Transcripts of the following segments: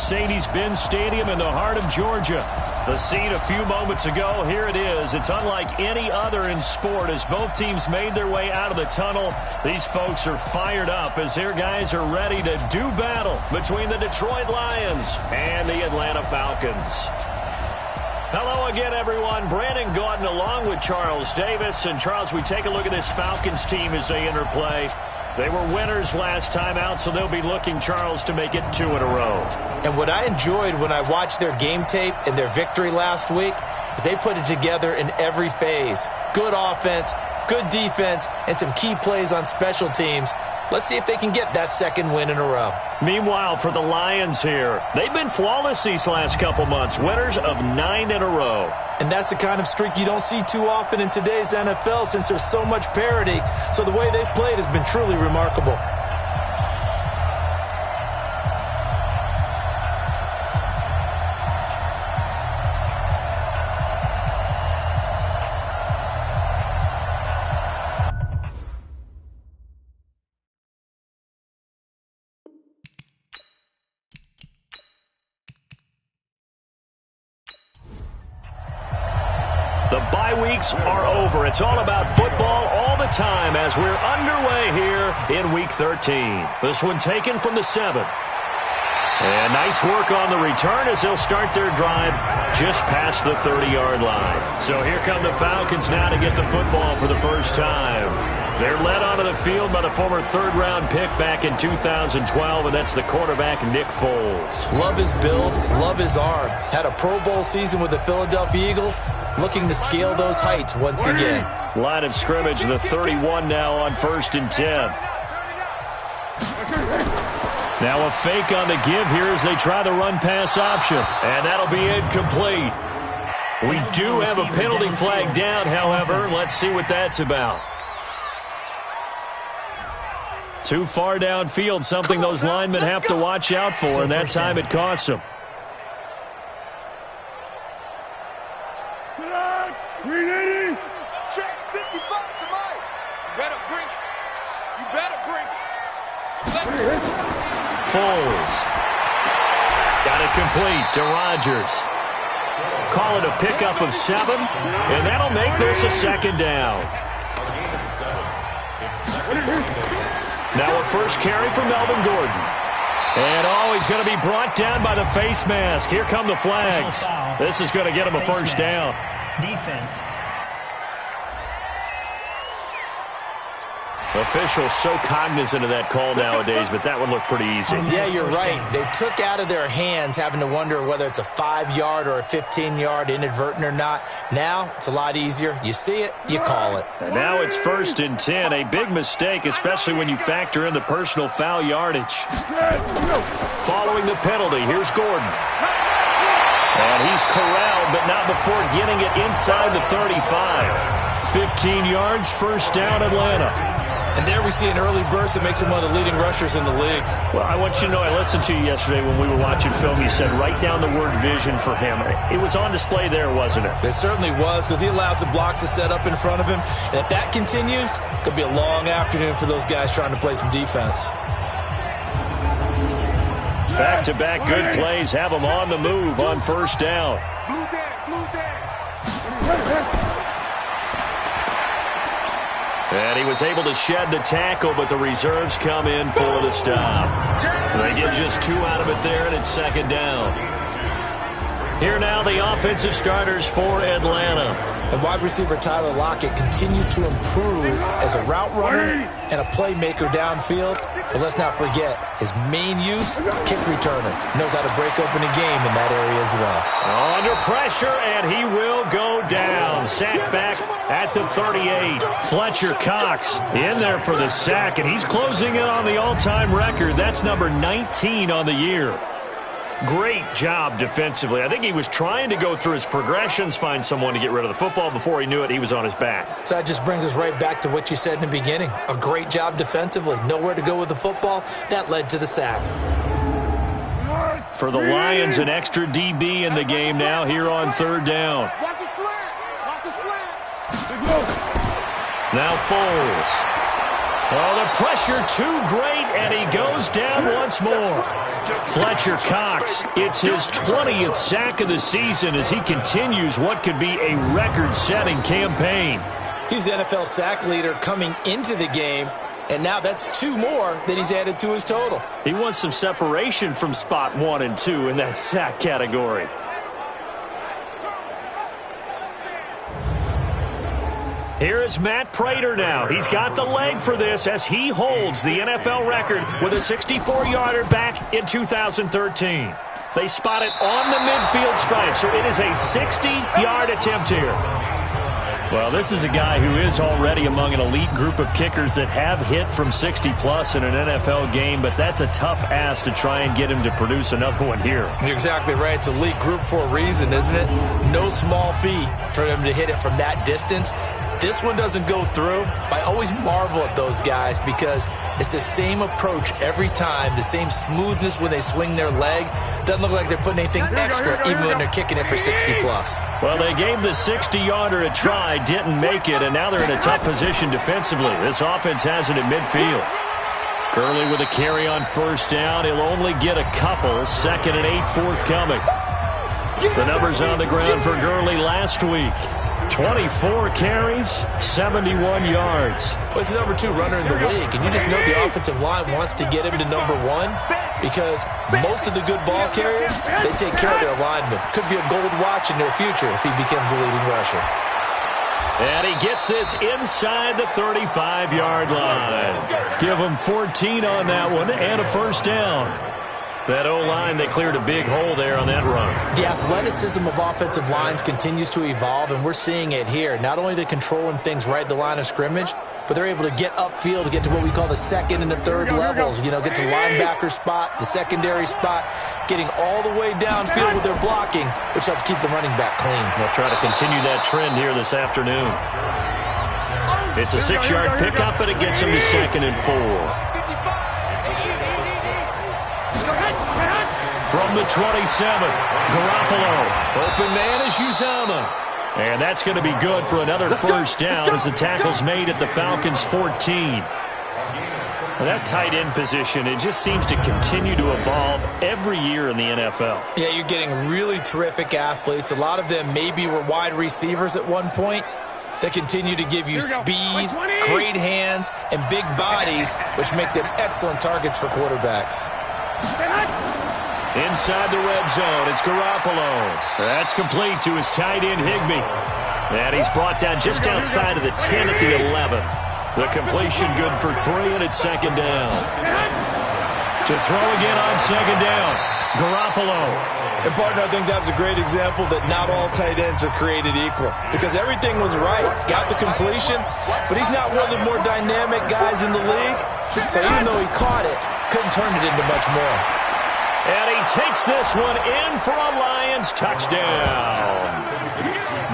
Mercedes-Benz Stadium in the heart of Georgia. The scene a few moments ago, here it is. It's unlike any other in sport as both teams made their way out of the tunnel. These folks are fired up as their guys are ready to do battle between the Detroit Lions and the Atlanta Falcons. Hello again, everyone. Brandon Gaudin along with Charles Davis. And, Charles, we take a look at this Falcons team as they enter play. They were winners last time out, so they'll be looking, Charles, to make it 2 in a row. And what I enjoyed when I watched their game tape and their victory last week is they put it together in every phase. Good offense, good defense, and some key plays on special teams. Let's see if they can get that second win in a row. Meanwhile, for the Lions here, they've been flawless these last couple months, winners of 9 in a row. And that's the kind of streak you don't see too often in today's NFL since there's so much parity. So the way they've played has been truly remarkable. The bye weeks are over. It's all about football all the time as we're underway here in Week 13. This one taken from the 7. And nice work on the return as they'll start their drive just past the 30-yard line. So here come the Falcons now to get the football for the first time. They're led onto the field by the former third-round pick back in 2012, and that's the quarterback Nick Foles. Love his build, love his arm. Had a Pro Bowl season with the Philadelphia Eagles, looking to scale those heights once again. Line of scrimmage, the 31 now on 1st and 10. Now a fake on the give here as they try the run-pass option, and that'll be incomplete. We do have a penalty flag down, however. Let's see what that's about. Too far downfield, something those linemen have to watch out for, and that time it costs them. Check 55 tonight. You better bring it. Foles. Got it complete to Rodgers. Call it a pickup of 7, and that'll make this a second down. Now a first carry for Melvin Gordon. And, he's going to be brought down by the face mask. Here come the flags. This is going to get him a first down. Defense. Officials so cognizant of that call nowadays, but that would look pretty easy. Yeah, you're right. They took out of their hands having to wonder whether it's a 5-yard or a 15-yard inadvertent or not. Now it's a lot easier. You see it, you call it. And now it's 1st and 10. A big mistake, especially when you factor in the personal foul yardage. Following the penalty, here's Gordon. And he's corralled, but not before getting it inside the 35. 15 yards, first down, Atlanta. And there we see an early burst that makes him one of the leading rushers in the league. Well, I want you to know, I listened to you yesterday when we were watching film. You said write down the word vision for him. It was on display there, wasn't it? It certainly was, because he allows the blocks to set up in front of him. And if that continues, it could be a long afternoon for those guys trying to play some defense. Back-to-back good plays have them on the move on first down. And he was able to shed the tackle, but the reserves come in for the stop. They get just 2 out of it there, and it's second down. Here now the offensive starters for Atlanta. And wide receiver Tyler Lockett continues to improve as a route runner and a playmaker downfield. But let's not forget, his main use, kick returner. Knows how to break open a game in that area as well. Under pressure, and he will go down. Sack back at the 38. Fletcher Cox in there for the sack, and he's closing in on the all-time record. That's number 19 on the year. Great job defensively. I think he was trying to go through his progressions, find someone to get rid of the football. Before he knew it, he was on his back. So that just brings us right back to what you said in the beginning. A great job defensively. Nowhere to go with the football. That led to the sack. For the Lions, an extra DB in the game now here on third down. Now Foles. Oh, the pressure too great, and he goes down once more. Fletcher Cox, it's his 20th sack of the season as he continues what could be a record-setting campaign. He's the NFL sack leader coming into the game, and now that's 2 more that he's added to his total. He wants some separation from spot 1 and 2 in that sack category. Here is Matt Prater now. He's got the leg for this as he holds the NFL record with a 64-yarder back in 2013. They spot it on the midfield stripe, so it is a 60-yard attempt here. Well, this is a guy who is already among an elite group of kickers that have hit from 60-plus in an NFL game, but that's a tough ask to try and get him to produce another one here. You're exactly right. It's elite group for a reason, isn't it? No small feat for him to hit it from that distance. This one doesn't go through. I always marvel at those guys because it's the same approach every time, the same smoothness when they swing their leg. Doesn't look like they're putting anything extra even when they're kicking it for 60-plus. Well, they gave the 60-yarder a try, didn't make it, and now they're in a tough position defensively. This offense has it at midfield. Gurley with a carry on first down. He'll only get a couple. 2nd and 8 forthcoming. The numbers on the ground for Gurley last week. 24 carries, 71 yards. Well, he's the number 2 runner in the league, and you just know the offensive line wants to get him to number 1 because most of the good ball carriers, they take care of their linemen. Could be a gold watch in their future if he becomes the leading rusher. And he gets this inside the 35-yard line. Give him 14 on that one and a first down. That O-line, they cleared a big hole there on that run. The athleticism of offensive lines continues to evolve, and we're seeing it here. Not only are they controlling things right at the line of scrimmage, but they're able to get upfield to get to what we call the 2nd and the 3rd levels. You know, get to the linebacker spot, the secondary spot, getting all the way downfield with their blocking, which helps keep the running back clean. They'll try to continue that trend here this afternoon. It's a 6-yard pickup, and it gets them to 2nd and 4. From the 27, Garoppolo. Open man is Uzomah. And that's going to be good for another first down as the tackle's made at the Falcons' 14. Well, that tight end position, it just seems to continue to evolve every year in the NFL. Yeah, you're getting really terrific athletes. A lot of them maybe were wide receivers at one point. They continue to give you speed, great hands, and big bodies, which make them excellent targets for quarterbacks. Inside the red zone, it's Garoppolo. That's complete to his tight end, Higbee. And he's brought down just outside of the 10 at the 11. The completion good for 3, and it's 2nd down. To throw again on 2nd down, Garoppolo. And, partner, I think that's a great example that not all tight ends are created equal because everything was right. Got the completion, but he's not one of the more dynamic guys in the league. So even though he caught it, couldn't turn it into much more. And he takes this one in for a Lions touchdown.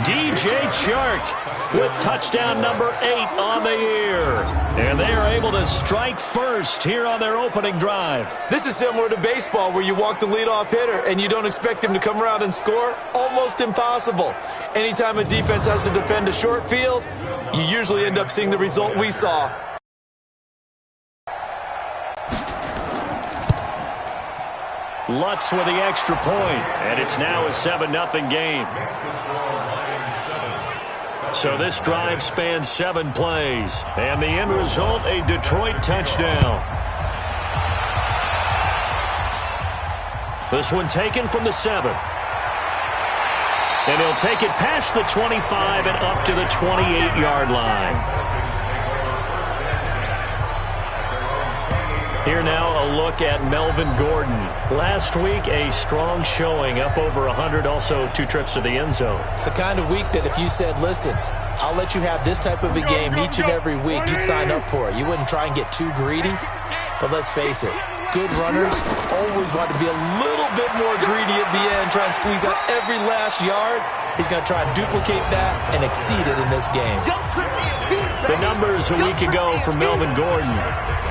DJ Chark with touchdown number 8 on the year. And they are able to strike first here on their opening drive. This is similar to baseball where you walk the leadoff hitter and you don't expect him to come around and score. Almost impossible. Anytime a defense has to defend a short field, you usually end up seeing the result we saw. Lutz with the extra point, and it's now a 7-0 game. So this drive spans 7 plays, and the end result, a Detroit touchdown. This one taken from the 7. And he'll take it past the 25 and up to the 28-yard line. Here now a look at Melvin Gordon. Last week, a strong showing, up over 100, also 2 trips to the end zone. It's the kind of week that if you said, listen, I'll let you have this type of a game each and every week, you'd sign up for it. You wouldn't try and get too greedy. But let's face it, good runners always want to be a little bit more greedy at the end, try and squeeze out every last yard. He's going to try and duplicate that and exceed it in this game. The numbers a week ago from Melvin Gordon.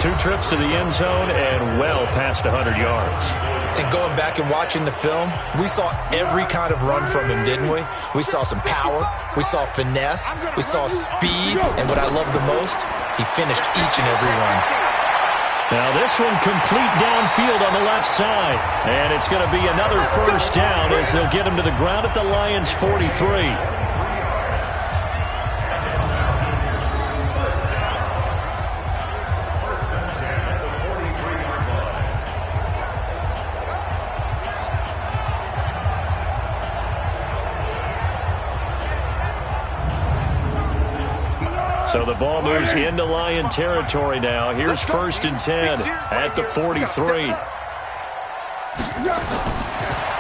2 trips to the end zone and well past 100 yards. And going back and watching the film, we saw every kind of run from him, didn't we? We saw some power, we saw finesse, we saw speed, and what I love the most, he finished each and every run. Now this one complete downfield on the left side. And it's going to be another first down as they'll get him to the ground at the Lions' 43. So the ball moves into Lion territory now. Here's 1st and 10 at the 43.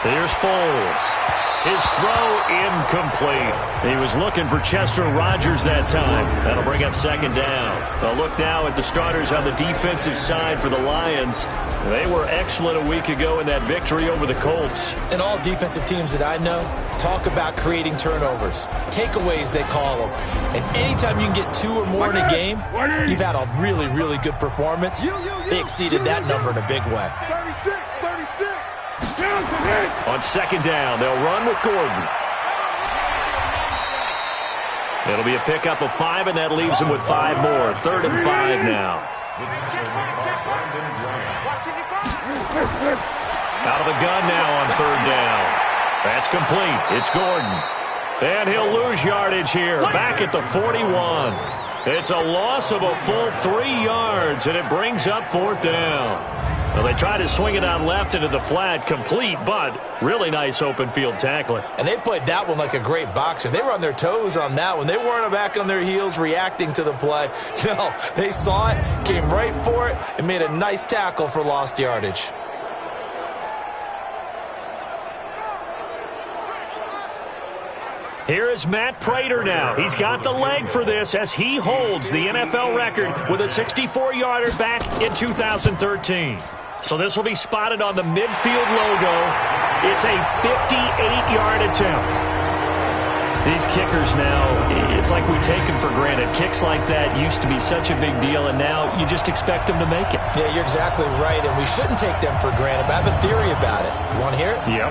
Here's Foles. His throw incomplete. He was looking for Chester Rogers that time. That'll bring up 2nd down. A look now at the starters on the defensive side for the Lions. They were excellent a week ago in that victory over the Colts. And all defensive teams that I know talk about creating turnovers. Takeaways, they call them. And anytime you can get 2 or more in a game, you've had a really, really good performance. They exceeded that number in a big way. 36. On 2nd down, they'll run with Gordon. It'll be a pickup of 5, and that leaves them with 5 more. 3rd and 5 now. Out of the gun now on 3rd down. That's complete. It's Gordon. And he'll lose yardage here. Back at the 41. It's a loss of a full 3 yards, and it brings up 4th down. Well, they try to swing it out left into the flat, complete, but really nice open field tackling. And they played that one like a great boxer. They were on their toes on that one. They weren't back on their heels reacting to the play. No, they saw it, came right for it, and made a nice tackle for lost yardage. Here is Matt Prater now. He's got the leg for this as he holds the NFL record with a 64-yarder back in 2013. So this will be spotted on the midfield logo. It's a 58-yard attempt. These kickers now, it's like we take them for granted. Kicks like that used to be such a big deal, and now you just expect them to make it. Yeah, you're exactly right, and we shouldn't take them for granted. But I have a theory about it. You want to hear it? Yep.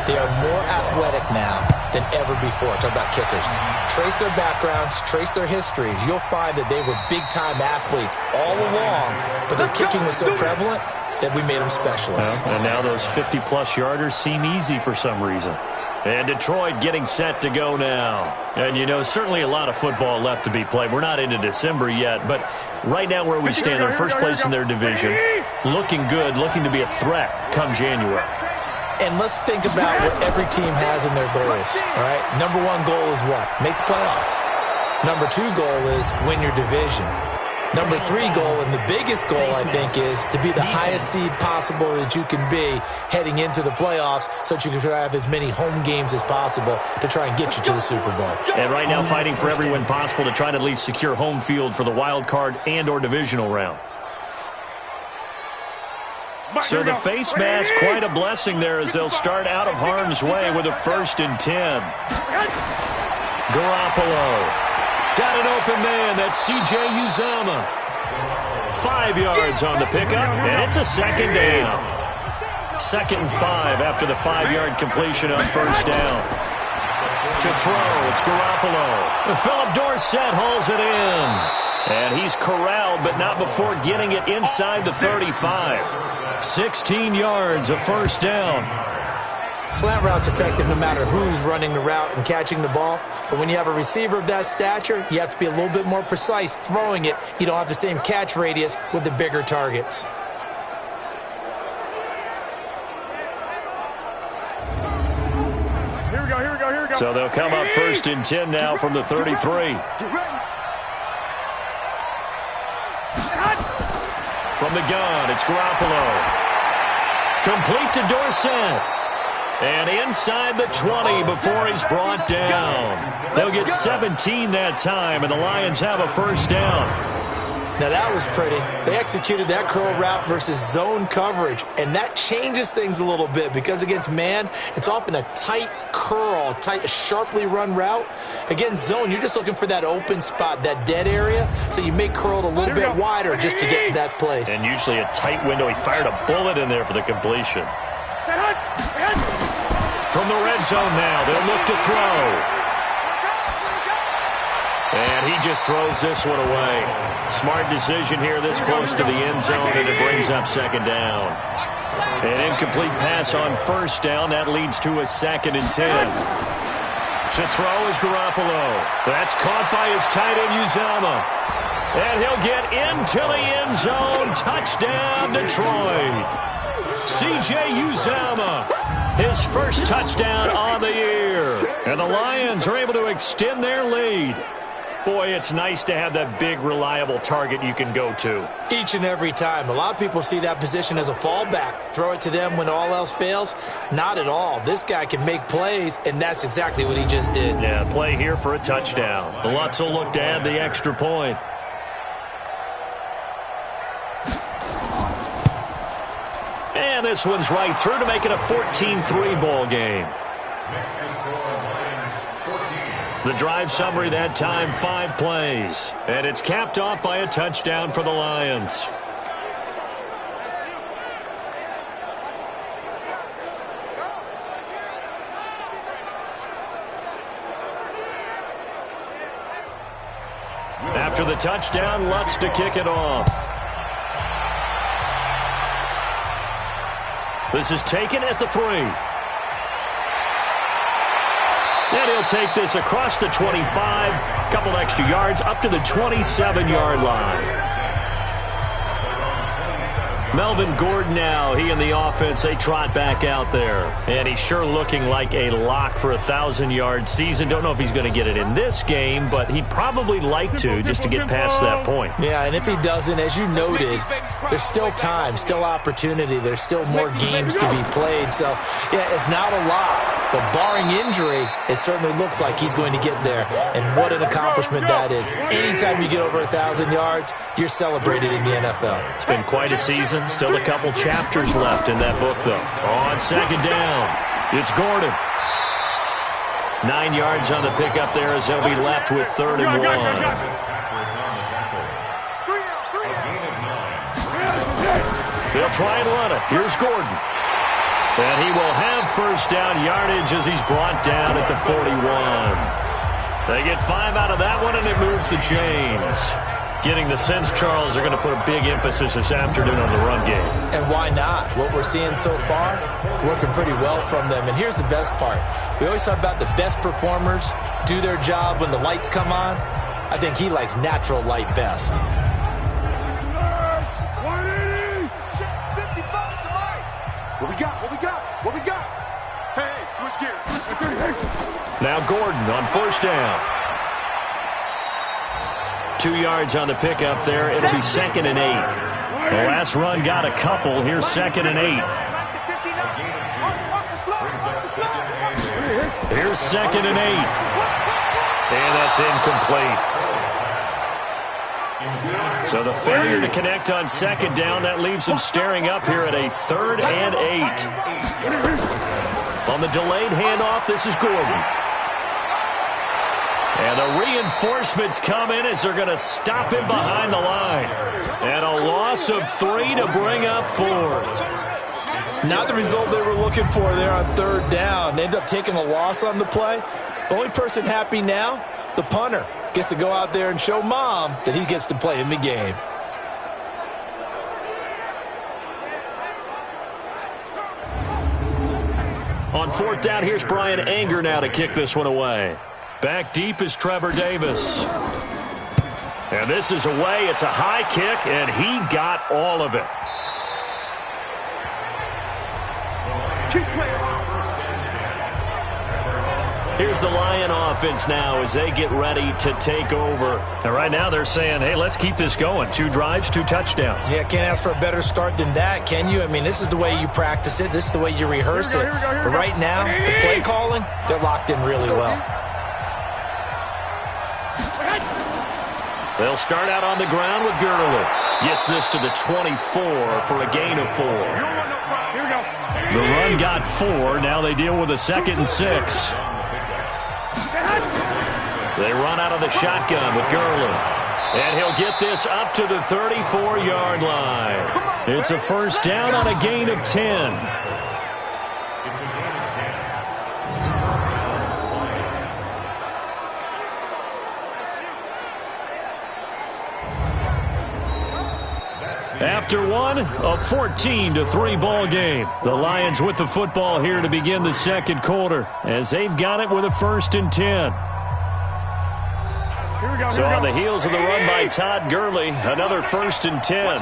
They are more athletic now than ever before. Talk about kickers. Trace their backgrounds, trace their histories. You'll find that they were big-time athletes all along, but their kicking was so prevalent that we made them specialists. Well, and now those 50-plus yarders seem easy for some reason. And Detroit getting set to go now. And, you know, certainly a lot of football left to be played. We're not into December yet, but right now where we stand, they're first place in their division, looking good, looking to be a threat come January. And let's think about what every team has in their goals, all right? Number 1 goal is what? Make the playoffs. Number 2 goal is win your division. Number 3 goal, and the biggest goal, I think, is to be the highest seed possible that you can be heading into the playoffs so that you can have as many home games as possible to try and get you to the Super Bowl. And right now fighting for every win possible to try to at least secure home field for the wild card and or divisional round. So the face mask, quite a blessing there as they'll start out of harm's way with a 1st and 10. Garoppolo. Got an open man. That's C.J. Uzomah. 5 yards on the pickup, and it's a 2nd down. 2nd and 5 after the 5-yard completion on 1st down. To throw, it's Garoppolo. Philip Dorsett hauls it in. And he's corralled, but not before getting it inside the 35. 16 yards, a 1st down. Slant route's effective no matter who's running the route and catching the ball. But when you have a receiver of that stature, you have to be a little bit more precise throwing it. You don't have the same catch radius with the bigger targets. Here we go. So they'll come up 1st and 10 now from the 33. Get ready. From the gun, it's Garoppolo. Complete to Dorsett. And inside the 20 before he's brought down. They'll get 17 that time, and the Lions have a 1st down. Now that was pretty. They executed that curl route versus zone coverage, and that changes things a little bit because against man, it's often a tight curl, tight, sharply run route. Against zone, you're just looking for that open spot, that dead area, so you make curl a little bit wider just to get to that place. And usually a tight window. He fired a bullet in there for the completion. From the red zone now, they'll look to throw. And he just throws this one away. Smart decision here this close to the end zone, and it brings up second down. An incomplete pass on first down. That leads to a 2nd and 10. To throw is Garoppolo. That's caught by his tight end, Uzomah. And he'll get into the end zone. Touchdown, Detroit. C.J. Uzomah, his first touchdown on the year. And the Lions are able to extend their lead. Boy, it's nice to have that big, reliable target you can go to. Each and every time. A lot of people see that position as a fallback. Throw it to them when all else fails. Not at all. This guy can make plays, and that's exactly what he just did. Yeah, play here for a touchdown. The Lutz will look to add the extra point. And this one's right through to make it a 14-3 ball game. The drive summary that time, 5 plays. And it's capped off by a touchdown for the Lions. After the touchdown, Lutz to kick it off. This is taken at the 3. And he'll take this across the 25, couple extra yards, up to the 27-yard line. Melvin Gordon now, he and the offense, they trot back out there. And he's sure looking like a lock for a 1,000-yard season. Don't know if he's going to get it in this game, but he'd probably like to just to get past that point. Yeah, and if he doesn't, as you noted, there's still time, still opportunity. There's still more games to be played. So, yeah, it's not a lock. But barring injury, it certainly looks like he's going to get there. And what an accomplishment that is. Anytime you get over 1,000 yards, you're celebrated in the NFL. It's been quite a season. Still a couple chapters left in that book, though. On second down, it's Gordon. 9 yards on the pickup there as they'll be left with 3rd and 1. They'll try and run it. Here's Gordon. And he will have first down yardage as he's brought down at the 41. They get 5 out of that one, and it moves the chains. Getting the sense, Charles, they're going to put a big emphasis this afternoon on the run game. And why not? What we're seeing so far, working pretty well from them. And here's the best part. We always talk about the best performers do their job when the lights come on. I think he likes natural light best. What we got? What we got? What we got? Hey, switch gears. Now Gordon on first down. 2 yards on the pickup there. It'll be 2nd and 8. The last run got a couple. Here's 2nd and 8. Here's 2nd and 8. And that's incomplete. So the failure to connect on second down, that leaves them staring up here at a 3rd and 8. On the delayed handoff, this is Gordon. And the reinforcements come in as they're going to stop him behind the line. And a loss of 3 to bring up 4th. Not the result they were looking for there on 3rd down. They end up taking a loss on the play. The only person happy now, the punter, gets to go out there and show Mom that he gets to play in the game. On 4th down, here's Brian Anger now to kick this one away. Back deep is Trevor Davis. And this is away. It's a high kick, and he got all of it. Here's the Lion offense now as they get ready to take over. And right now they're saying, hey, let's keep this going. 2 drives, 2 touchdowns. Yeah, can't ask for a better start than that, can you? I mean, this is the way you practice it. This is the way you rehearse it. But right now, the play calling, they're locked in really well. They'll start out on the ground with Gurley. Gets this to the 24 for a gain of 4. The run got 4. Now they deal with a 2nd and 6. They run out of the shotgun with Gurley. And he'll get this up to the 34-yard line. It's a first down on a gain of 10. After one, a 14-3 ball game. The Lions with the football here to begin the second quarter as they've got it with a 1st and 10. So on the heels of the run by Todd Gurley, another 1st and 10.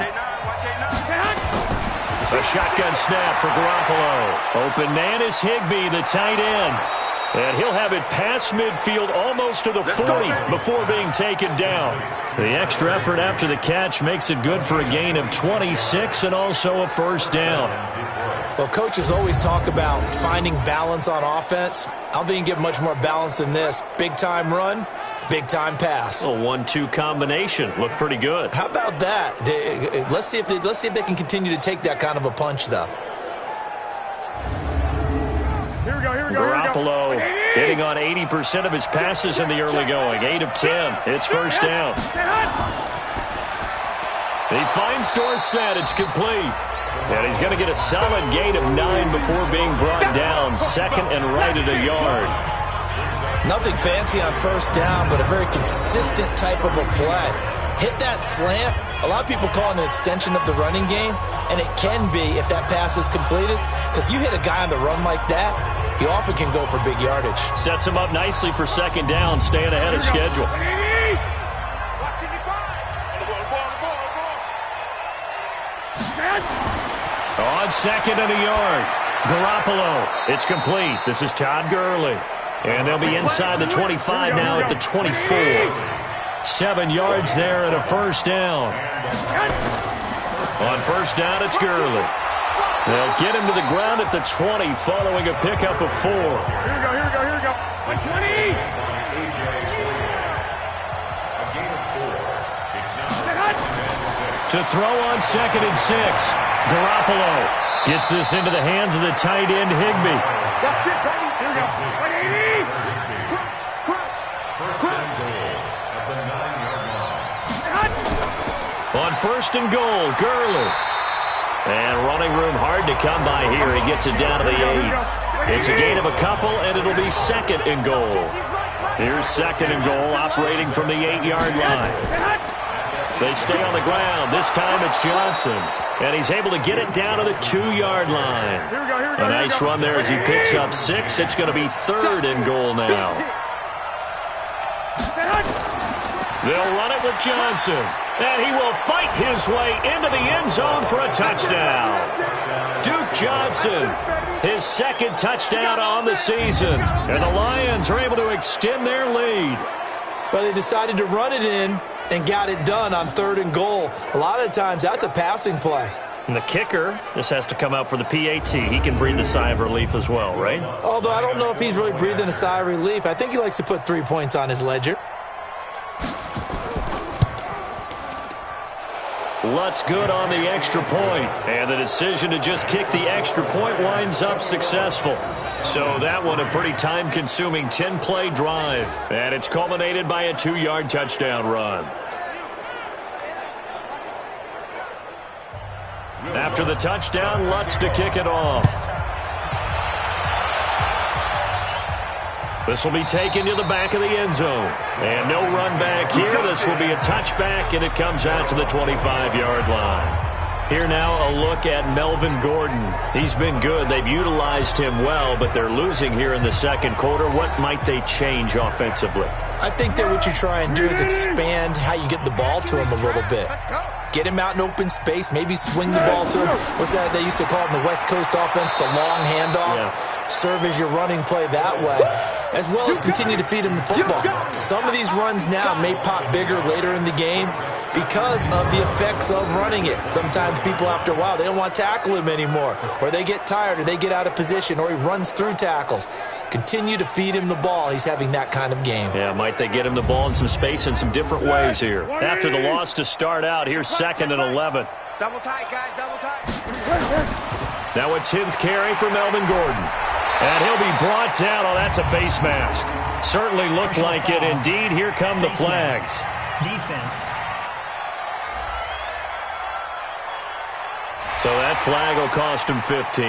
A shotgun snap for Garoppolo. Open man is Higbee, the tight end. And he'll have it past midfield almost to the 40 before being taken down. The extra effort after the catch makes it good for a gain of 26 and also a 1st down. Well, coaches always talk about finding balance on offense. I don't think you get much more balance than this. Big-time run, big-time pass. A 1-2 combination. Looked pretty good. How about that? Let's see if they can continue to take that kind of a punch, though. Garoppolo hitting on 80% of his passes in the early going. 8 of 10. It's 1st down. He finds Dorsett. It's complete. And he's going to get a solid gain of 9 before being brought down. 2nd and right at a yard. Nothing fancy on 1st down, but a very consistent type of a play. Hit that slant. A lot of people call it an extension of the running game, and it can be if that pass is completed, because you hit a guy on the run like that, he often can go for big yardage. Sets him up nicely for 2nd down, staying ahead of schedule. On 2nd and a yard, Garoppolo. It's complete. This is Todd Gurley. And they'll be inside the 25 now at the 24. 7 yards there and a 1st down. On 1st down, it's Gurley. They'll get him to the ground at the 20 following a pickup of 4. Here we go. 120. To throw on 2nd and 6. Garoppolo gets this into the hands of the tight end, Higbee. That's it, baby. Here we go. 180. On 1st and goal, Gurley. And running room hard to come by here. He gets it down to the 8. It's a gain of a couple, and it'll be 2nd and goal. Here's 2nd and goal, operating from the 8-yard line. They stay on the ground. This time it's Johnson. And he's able to get it down to the 2-yard line. A nice run there as he picks up 6. It's going to be 3rd and goal now. They'll run it with Johnson. And he will fight his way into the end zone for a touchdown. Duke Johnson, his 2nd touchdown on the season. And the Lions are able to extend their lead. But they decided to run it in and got it done on 3rd and goal. A lot of times that's a passing play. And the kicker, this has to come out for the PAT. He can breathe a sigh of relief as well, right? Although I don't know if he's really breathing a sigh of relief. I think he likes to put 3 points on his ledger. Lutz good on the extra point, and the decision to just kick the extra point winds up successful. So that one a pretty time-consuming 10-play drive, and it's culminated by a 2-yard touchdown run. After the touchdown, Lutz to kick it off. This will be taken to the back of the end zone. And no run back here. This will be a touchback, and it comes out to the 25-yard line. Here now a look at Melvin Gordon. He's been good. They've utilized him well, but they're losing here in the second quarter. What might they change offensively? I think that what you try and do is expand how you get the ball to him a little bit. Get him out in open space, maybe swing the ball to him. What's that they used to call it in the West Coast offense, the long handoff? Yeah. Serve as your running play that way, as well as continue to feed him the football. Some of these runs now may pop bigger later in the game because of the effects of running it. Sometimes people, after a while, they don't want to tackle him anymore, or they get tired, or they get out of position, or he runs through tackles. Continue to feed him the ball. He's having that kind of game. Yeah, might they get him the ball in some space in some different ways here. After the loss to start out, here's 2nd and 11. Double tight, guys, double tight. Now a 10th carry for Melvin Gordon. And he'll be brought down. Oh, that's a face mask. Certainly looked like it. Indeed, here come the flags. Defense. So that flag will cost him 15.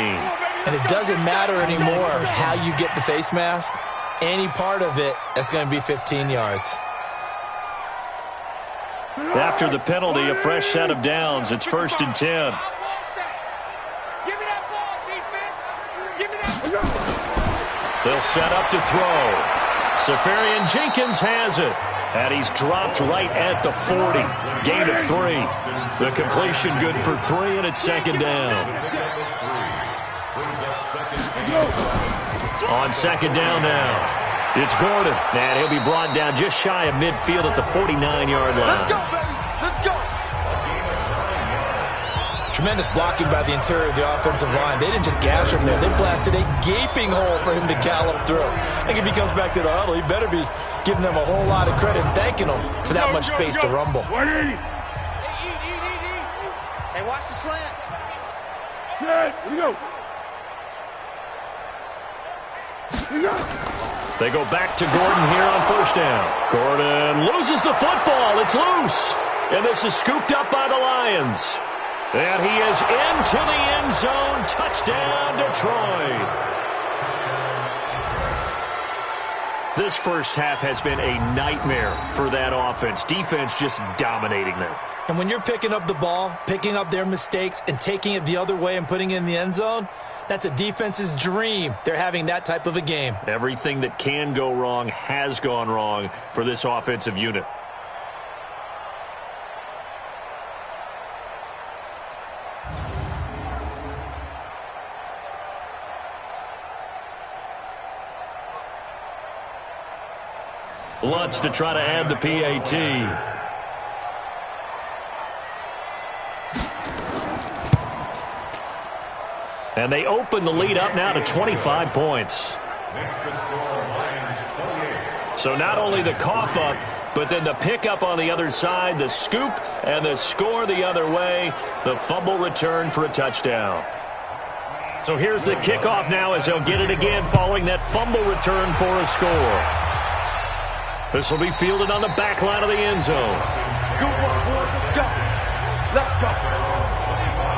And it doesn't matter anymore how you get the face mask. Any part of it, that's going to be 15 yards. After the penalty, a fresh set of downs. It's 1st and 10. They'll set up to throw. Safarian Jenkins has it. And he's dropped right at the 40. Gain of 3. The completion good for 3, and it's 2nd down. On 2nd down now. It's Gordon, and he'll be brought down just shy of midfield at the 49-yard line. Let's go, baby. Let's go. Tremendous blocking by the interior of the offensive line. They didn't just gash him there. They blasted a gaping hole for him to gallop through. I think if he comes back to the huddle, he better be giving them a whole lot of credit and thanking them for that much space to rumble. Hey, Hey, watch the slant. good. Here we go. Here we go. They go back to Gordon here on 1st down. Gordon loses the football. It's loose. And this is scooped up by the Lions. And he is into the end zone. Touchdown, Detroit. This first half has been a nightmare for that offense. Defense just dominating them. And when you're picking up the ball, picking up their mistakes, and taking it the other way and putting it in the end zone, that's a defense's dream. They're having that type of a game. Everything that can go wrong has gone wrong for this offensive unit. Lutz to try to add the PAT. And they open the lead up now to 25 points. So not only the cough up, but then the pickup on the other side, the scoop, and the score the other way, the fumble return for a touchdown. So here's the kickoff now as they'll get it again following that fumble return for a score. This will be fielded on the back line of the end zone. Good work, boys. Let's go. Let's go.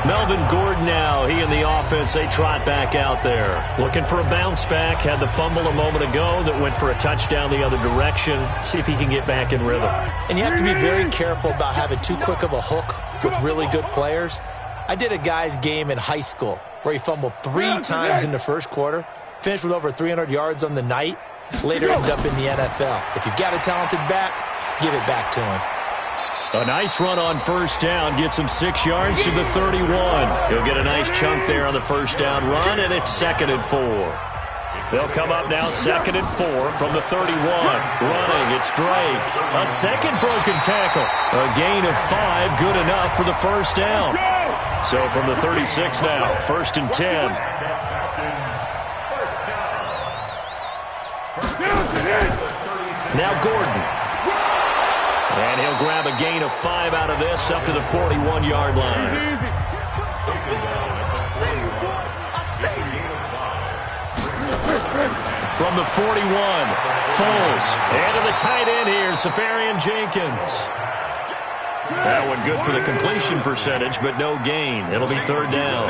Melvin Gordon now, he and the offense, they trot back out there. Looking for a bounce back. Had the fumble a moment ago that went for a touchdown the other direction. See if he can get back in rhythm. And you have to be very careful about having too quick of a hook with really good players. I did a guy's game in high school where he fumbled 3 times in the first quarter, finished with over 300 yards on the night, later ended up in the NFL. If you've got a talented back, give it back to him. A nice run on 1st down. Gets him 6 yards to the 31. He'll get a nice chunk there on the 1st down run, and it's 2nd and 4. They'll come up now 2nd and 4 from the 31. Running, it's Drake. A second broken tackle. A gain of 5, good enough for the 1st down. So from the 36 now, 1st and 10. Now Gordon. And he'll grab a gain of 5 out of this up to the 41-yard line. From the 41, Foles. And to the tight end here, Safarian Jenkins. That one good for the completion percentage, but no gain. It'll be 3rd down.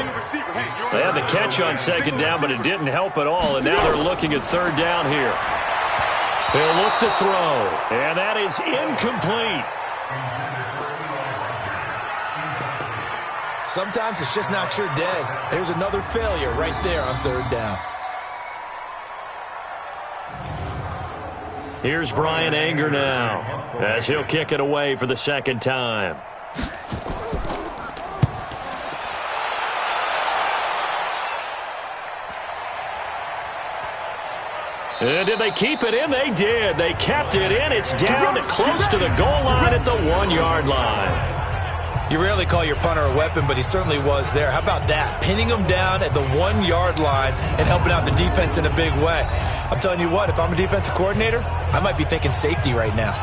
They had the catch on 2nd down, but it didn't help at all, and now they're looking at 3rd down here. They'll look to throw, and that is incomplete. Sometimes it's just not your day. There's another failure right there on 3rd down. Here's Brian Anger now, as he'll kick it away for the 2nd time. And did they keep it in? They did. They kept it in. It's down to close to the goal line at the 1-yard line. You rarely call your punter a weapon, but he certainly was there. How about that? Pinning him down at the 1-yard line and helping out the defense in a big way. I'm telling you what, if I'm a defensive coordinator, I might be thinking safety right now.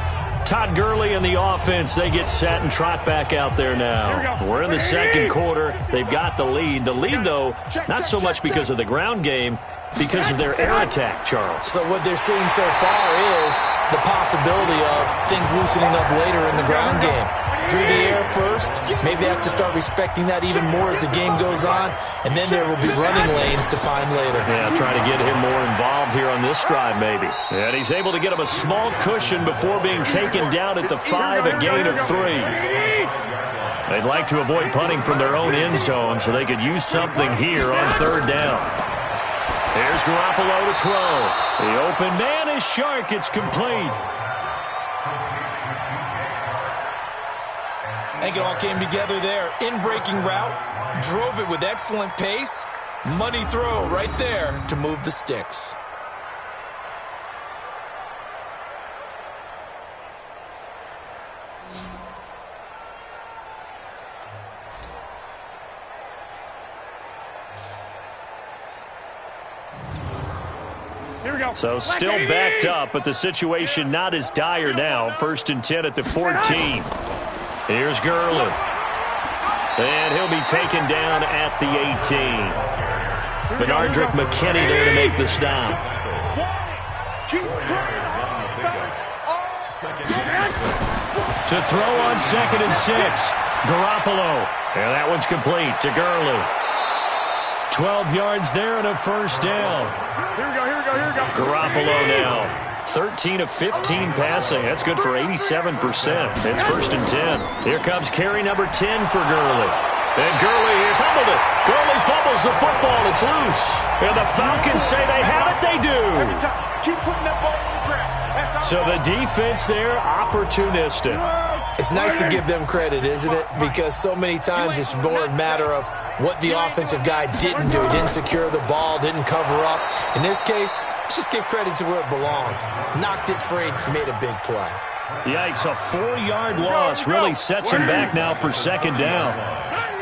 Todd Gurley and the offense, they get set and trot back out there now. We're in the 2nd quarter. They've got the lead. The lead, though, not so much because of the ground game, because of their air attack, Charles. So what they're seeing so far is the possibility of things loosening up later in the ground game. Through the air first, maybe they have to start respecting that even more as the game goes on, and then there will be running lanes to find later. Yeah, trying to get him more involved here on this drive maybe. And he's able to get him a small cushion before being taken down at the 5, a gain of 3. They'd like to avoid punting from their own end zone so they could use something here on 3rd down. Here's Garoppolo to throw. The open man is Shark. It's complete. I think it all came together there. In-breaking route, drove it with excellent pace. Money throw right there to move the sticks. So still backed up, but the situation not as dire now. 1st and 10 at the 14. Here's Gurley. And he'll be taken down at the 18. Benardrick McKinney there to make the stop. To throw on 2nd and 6. Garoppolo. And that one's complete to Gurley. 12 yards there and a 1st down. Here we go. Garoppolo now. 13 of 15 passing. That's good for 87%. It's 1st and 10. Here comes carry number 10 for Gurley. And Gurley fumbled it. Gurley fumbles the football. It's loose. And the Falcons say they have it. They do. Keep putting that ball on the ground. So the defense there, opportunistic. It's nice to give them credit, isn't it? Because so many times it's more a matter of what the offensive guy didn't do. He didn't secure the ball, didn't cover up. In this case, let's just give credit to where it belongs. Knocked it free, made a big play. Yikes, a 4-yard loss really sets him back now for 2nd down.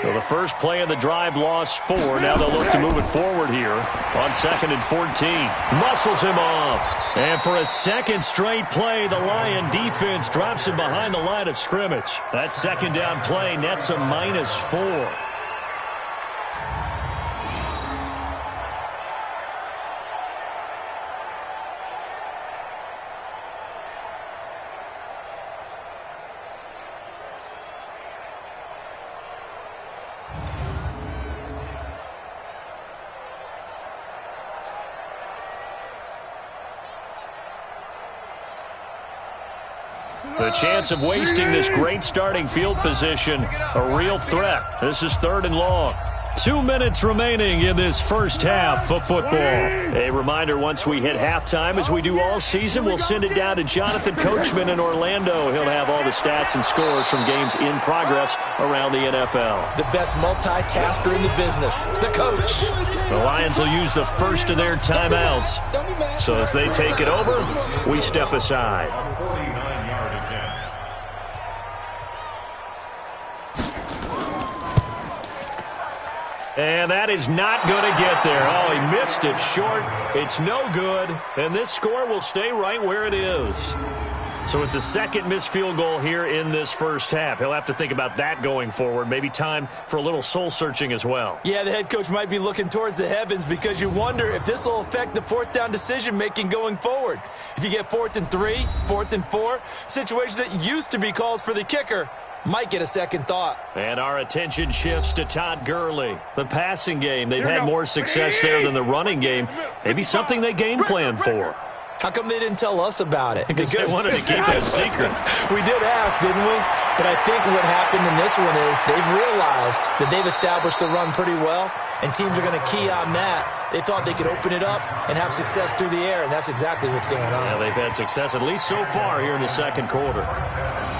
So the first play of the drive lost 4. Now they'll look to move it forward here on 2nd and 14. Muscles him off. And for a 2nd straight play, the Lion defense drops him behind the line of scrimmage. That 2nd down play nets a -4. The chance of wasting this great starting field position, a real threat. This is 3rd and long. 2 minutes remaining in this first half of football. A reminder, once we hit halftime, as we do all season, we'll send it down to Jonathan Coachman in Orlando. He'll have all the stats and scores from games in progress around the NFL. The best multitasker in the business, the coach. The Lions will use the first of their timeouts. So as they take it over, we step aside. And that is not going to get there. Oh, he missed it short. It's no good. And this score will stay right where it is. So it's a 2nd missed field goal here in this first half. He'll have to think about that going forward. Maybe time for a little soul-searching as well. Yeah, the head coach might be looking towards the heavens because you wonder if this will affect the 4th down decision-making going forward. If you get 4th and 3, 4th and 4, situations that used to be calls for the kicker might get a second thought. And our attention shifts to Todd Gurley. The passing game, they've had more success there than the running game. Maybe something they game plan for. How come they didn't tell us about it? Because they wanted to keep it a secret. We did ask, didn't we? But I think what happened in this one is they've realized that they've established the run pretty well, and teams are going to key on that. They thought they could open it up and have success through the air, and that's exactly what's going on. Yeah, they've had success, at least so far, here in the 2nd quarter.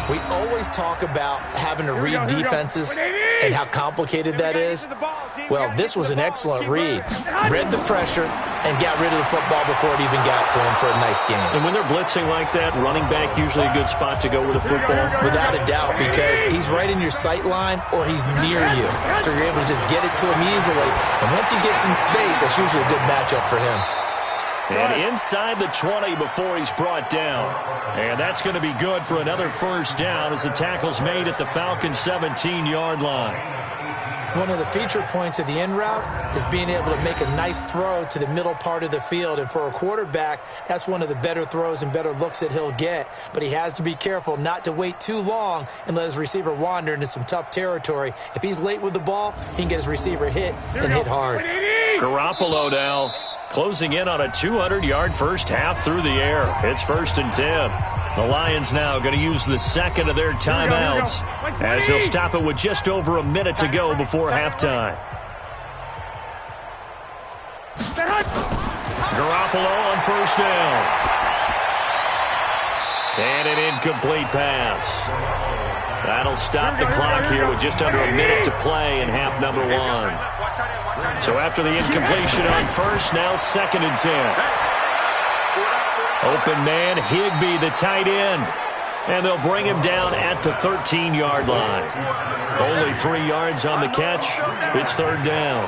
We always talk about having to read defenses and how complicated that is. Well, this was an excellent read. Read the pressure and got rid of the football before it even got to him for a nice game. And when they're blitzing like that, running back usually a good spot to go with a football? Without a doubt, because he's right in your sight line or he's near you. So you're able to just get it to him easily. And once he gets in space, that's usually a good matchup for him. And inside the 20 before he's brought down. And that's going to be good for another 1st down as the tackle's made at the Falcons' 17-yard line. One of the feature points of the in route is being able to make a nice throw to the middle part of the field. And for a quarterback, that's one of the better throws and better looks that he'll get. But he has to be careful not to wait too long and let his receiver wander into some tough territory. If he's late with the ball, he can get his receiver hit and hit hard. Garoppolo now closing in on a 200-yard first half through the air. It's 1st and 10. The Lions now going to use the second of their timeouts as they'll stop it with just over a minute to go before halftime. Garoppolo on first down. And an incomplete pass. That'll stop the clock here with just under a minute to play in half number 1. So after the incompletion on first, now 2nd and 10. Open man, Higbee, the tight end. And they'll bring him down at the 13-yard line. Only 3 yards on the catch. It's 3rd down.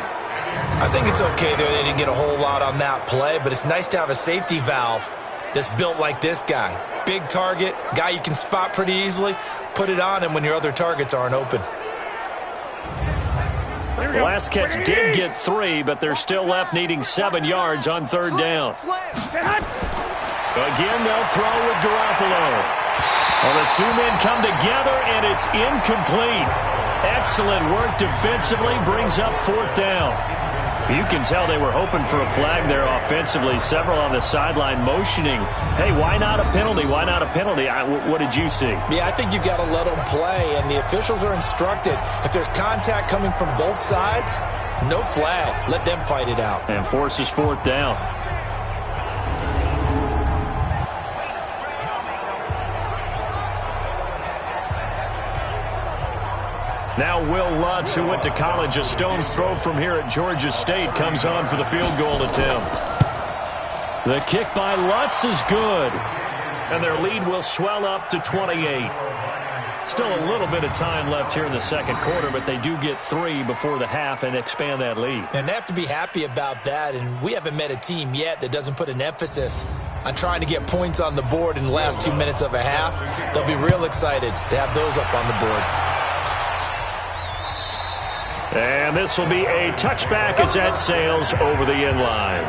I think it's okay there. They didn't get a whole lot on that play, but it's nice to have a safety valve that's built like this guy. Big target, guy you can spot pretty easily. Put it on him when your other targets aren't open. The last catch did get 3, but they're still left needing 7 yards on 3rd down. Again, they'll throw with Garoppolo. Well, the two men come together, and it's incomplete. Excellent work defensively, brings up 4th down. You can tell they were hoping for a flag there offensively. Several on the sideline motioning, hey, why not a penalty? Why not a penalty? What did you see? Yeah, I think you've got to let them play, and the officials are instructed. If there's contact coming from both sides, no flag. Let them fight it out. And forces 4th down. Now Will Lutz, who went to college a stone's throw from here at Georgia State, comes on for the field goal attempt. The kick by Lutz is good. And their lead will swell up to 28. Still a little bit of time left here in the second quarter, but they do get 3 before the half and expand that lead. And they have to be happy about that. And we haven't met a team yet that doesn't put an emphasis on trying to get points on the board in the last 2 minutes of a half. They'll be real excited to have those up on the board. And this will be a touchback as that sails over the end line.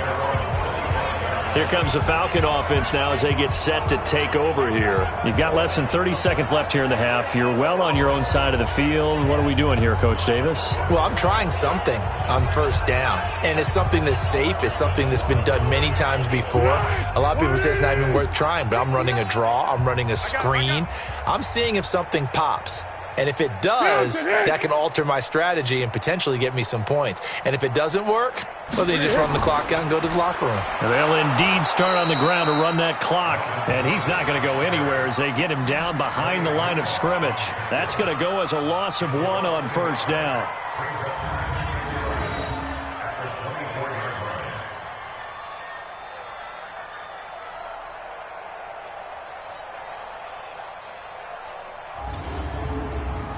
Here comes the Falcon offense now as they get set to take over here. You've got less than 30 seconds left here in the half. You're well on your own side of the field. What are we doing here, Coach Davis? Well, I'm trying something on first down. And it's something that's safe. It's something that's been done many times before. A lot of people say it's not even worth trying, but I'm running a draw. I'm running a screen. I'm seeing if something pops. And if it does, that can alter my strategy and potentially get me some points. And if it doesn't work, well, they just run the clock out and go to the locker room. And they'll indeed start on the ground to run that clock. And he's not going to go anywhere as they get him down behind the line of scrimmage. That's going to go as a loss of 1 on first down.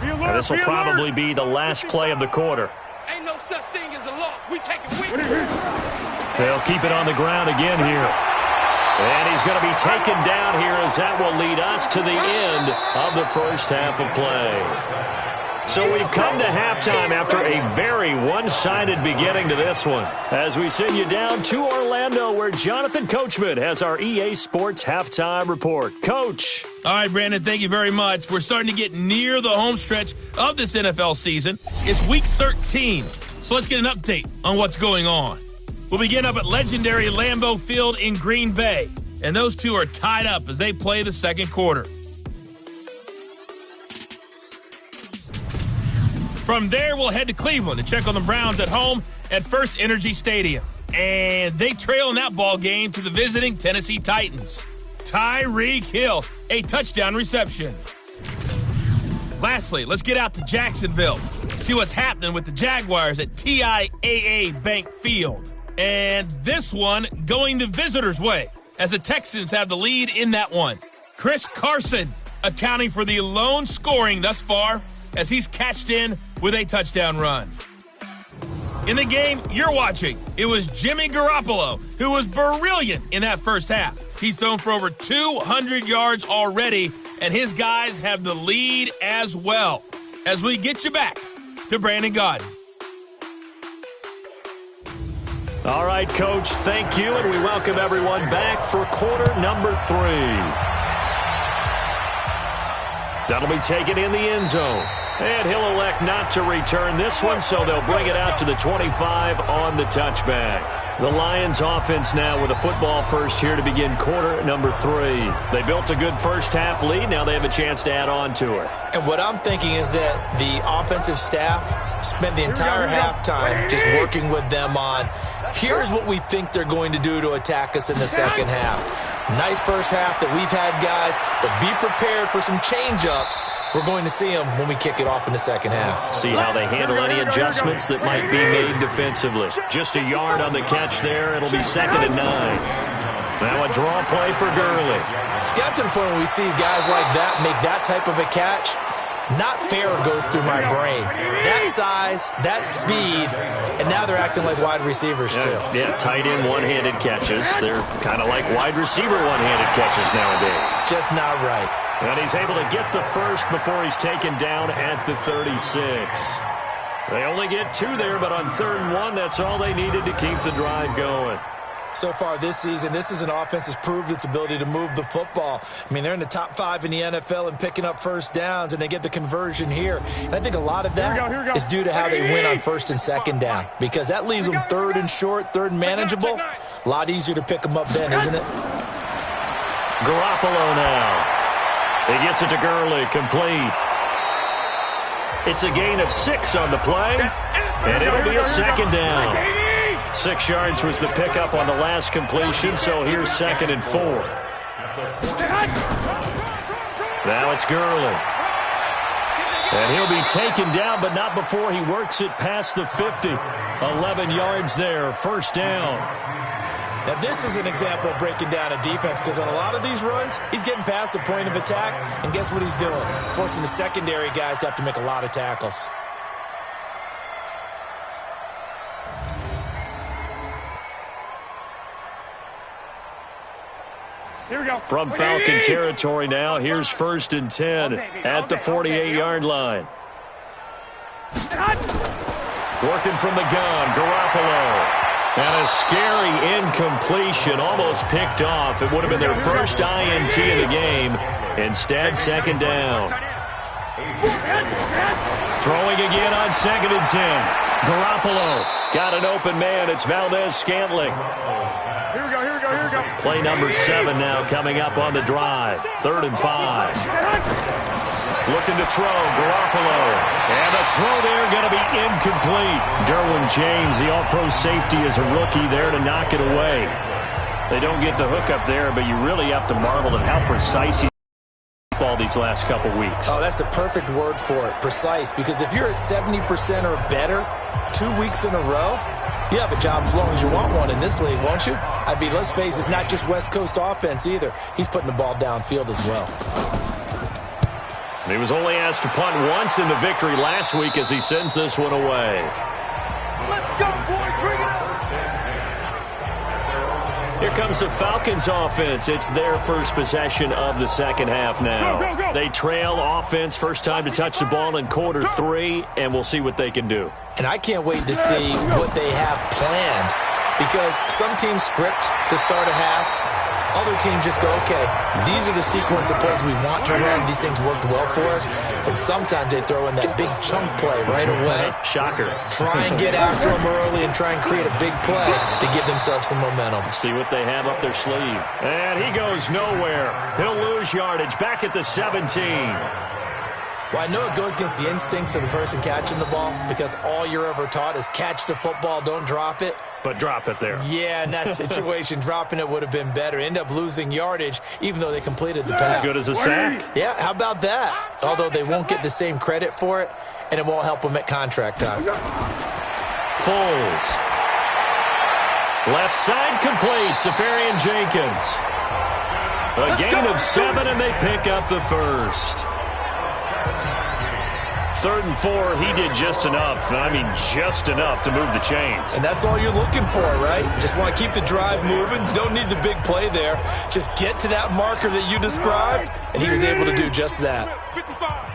And this will probably be the last play of the quarter. Ain't no such thing as a loss. We take it with us. They'll keep it on the ground again here. And he's going to be taken down here as that will lead us to the end of the first half of play. So we've come to halftime after a very one-sided beginning to this one. As we send you down to Orlando, where Jonathan Coachman has our EA Sports Halftime Report. Coach. All right, Brandon, thank you very much. We're starting to get near the home stretch of this NFL season. It's Week 13, so let's get an update on what's going on. We'll begin up at legendary Lambeau Field in Green Bay, and those two are tied up as they play the second quarter. From there, we'll head to Cleveland to check on the Browns at home at First Energy Stadium. And they trail in that ball game to the visiting Tennessee Titans. Tyreek Hill, a touchdown reception. Lastly, let's get out to Jacksonville. See what's happening with the Jaguars at TIAA Bank Field. And this one going the visitors' way as the Texans have the lead in that one. Chris Carson accounting for the lone scoring thus far as he's cashed in with a touchdown run. In the game you're watching, it was Jimmy Garoppolo who was brilliant in that first half. He's thrown for over 200 yards already, and his guys have the lead as well. As we get you back to Brandon Gaudin. All right, Coach, thank you, and we welcome everyone back for quarter number 3. That'll be taken in the end zone. And he'll elect not to return this one, so they'll bring it out to the 25 on the touchback. The Lions offense now with a football first here to begin quarter number 3. They built a good first half lead. Now they have a chance to add on to it. And what I'm thinking is that the offensive staff spent the entire halftime just working with them on, here's what we think they're going to do to attack us in the second half. Nice first half that we've had, guys, but be prepared for some change-ups. We're going to see them when we kick it off in the second half. See how they handle any adjustments that might be made defensively. Just a yard on the catch there. It'll be 2nd and 9. Now a draw play for Gurley. It's got some fun when we see guys like that make that type of a catch. Not fair goes through my brain. That size, that speed, and now they're acting like wide receivers too. Yeah, tight end one-handed catches. They're kind of like wide receiver one-handed catches nowadays. Just not right. And he's able to get the first before he's taken down at the 36. They only get 2 there, but on 3rd and 1, that's all they needed to keep the drive going. So far this season, this is an offense that's proved its ability to move the football. I mean, they're in the top 5 in the NFL and picking up first downs, and they get the conversion here. And I think a lot of that is due to how they win on 1st and 2nd down, because that leaves them 3rd and short, 3rd and manageable. A lot easier to pick them up then, isn't it? Garoppolo now. He gets it to Gurley, complete. It's a gain of 6 on the play, and it'll be a 2nd down. 6 yards was the pickup on the last completion, so here's 2nd and 4. Now it's Gurley. And he'll be taken down, but not before he works it past the 50. 11 yards there, 1st down. Now, this is an example of breaking down a defense, because on a lot of these runs, he's getting past the point of attack, and guess what he's doing? Forcing the secondary guys to have to make a lot of tackles. Here we go. From Falcon territory now, here's 1st and 10 at the 48-yard line. Working from the gun, Garoppolo. And a scary incompletion, almost picked off. It would have been their first INT of the game. Instead, 2nd down. Throwing again on 2nd and 10. Garoppolo got an open man. It's Valdez-Scantling. Here we go, here we go, here we go. Play number 7 now coming up on the drive. 3rd and 5. Looking to throw, Garoppolo. And a throw there going to be incomplete. Derwin James, the all-pro safety, is a rookie there to knock it away. They don't get the hook up there, but you really have to marvel at how precise he's all these last couple weeks. Oh, that's the perfect word for it, precise. Because if you're at 70% or better 2 weeks in a row, you have a job as long as you want one in this league, won't you? I mean, let's face it, it's not just West Coast offense either. He's putting the ball downfield as well. He was only asked to punt once in the victory last week as he sends this one away. Let's go, boys. Bring it up. Here comes the Falcons offense. It's their first possession of the second half now. They trail offense, first time to touch the ball in quarter 3, and we'll see what they can do. And I can't wait to see what they have planned, because some teams script to start a half. Other teams just go, okay, these are the sequence of plays we want to run. These things worked well for us. And sometimes they throw in that big chunk play right away. Shocker. Try and get after them early and try and create a big play to give themselves some momentum. See what they have up their sleeve. And he goes nowhere. He'll lose yardage back at the 17. Well, I know it goes against the instincts of the person catching the ball, because all you're ever taught is catch the football, don't drop it. But drop it there. Yeah, in that situation, dropping it would have been better. End up losing yardage, even though they completed the pass. As good as a sack. Yeah, how about that? Although they won't get the same credit for it, and it won't help them at contract time. Foles. Left side complete. Safarian Jenkins. A gain of 7, and they pick up the first. 3rd and 4, he did just enough. I mean, just enough to move the chains. And that's all you're looking for, right? Just want to keep the drive moving. You don't need the big play there. Just get to that marker that you described, and he was able to do just that. 55,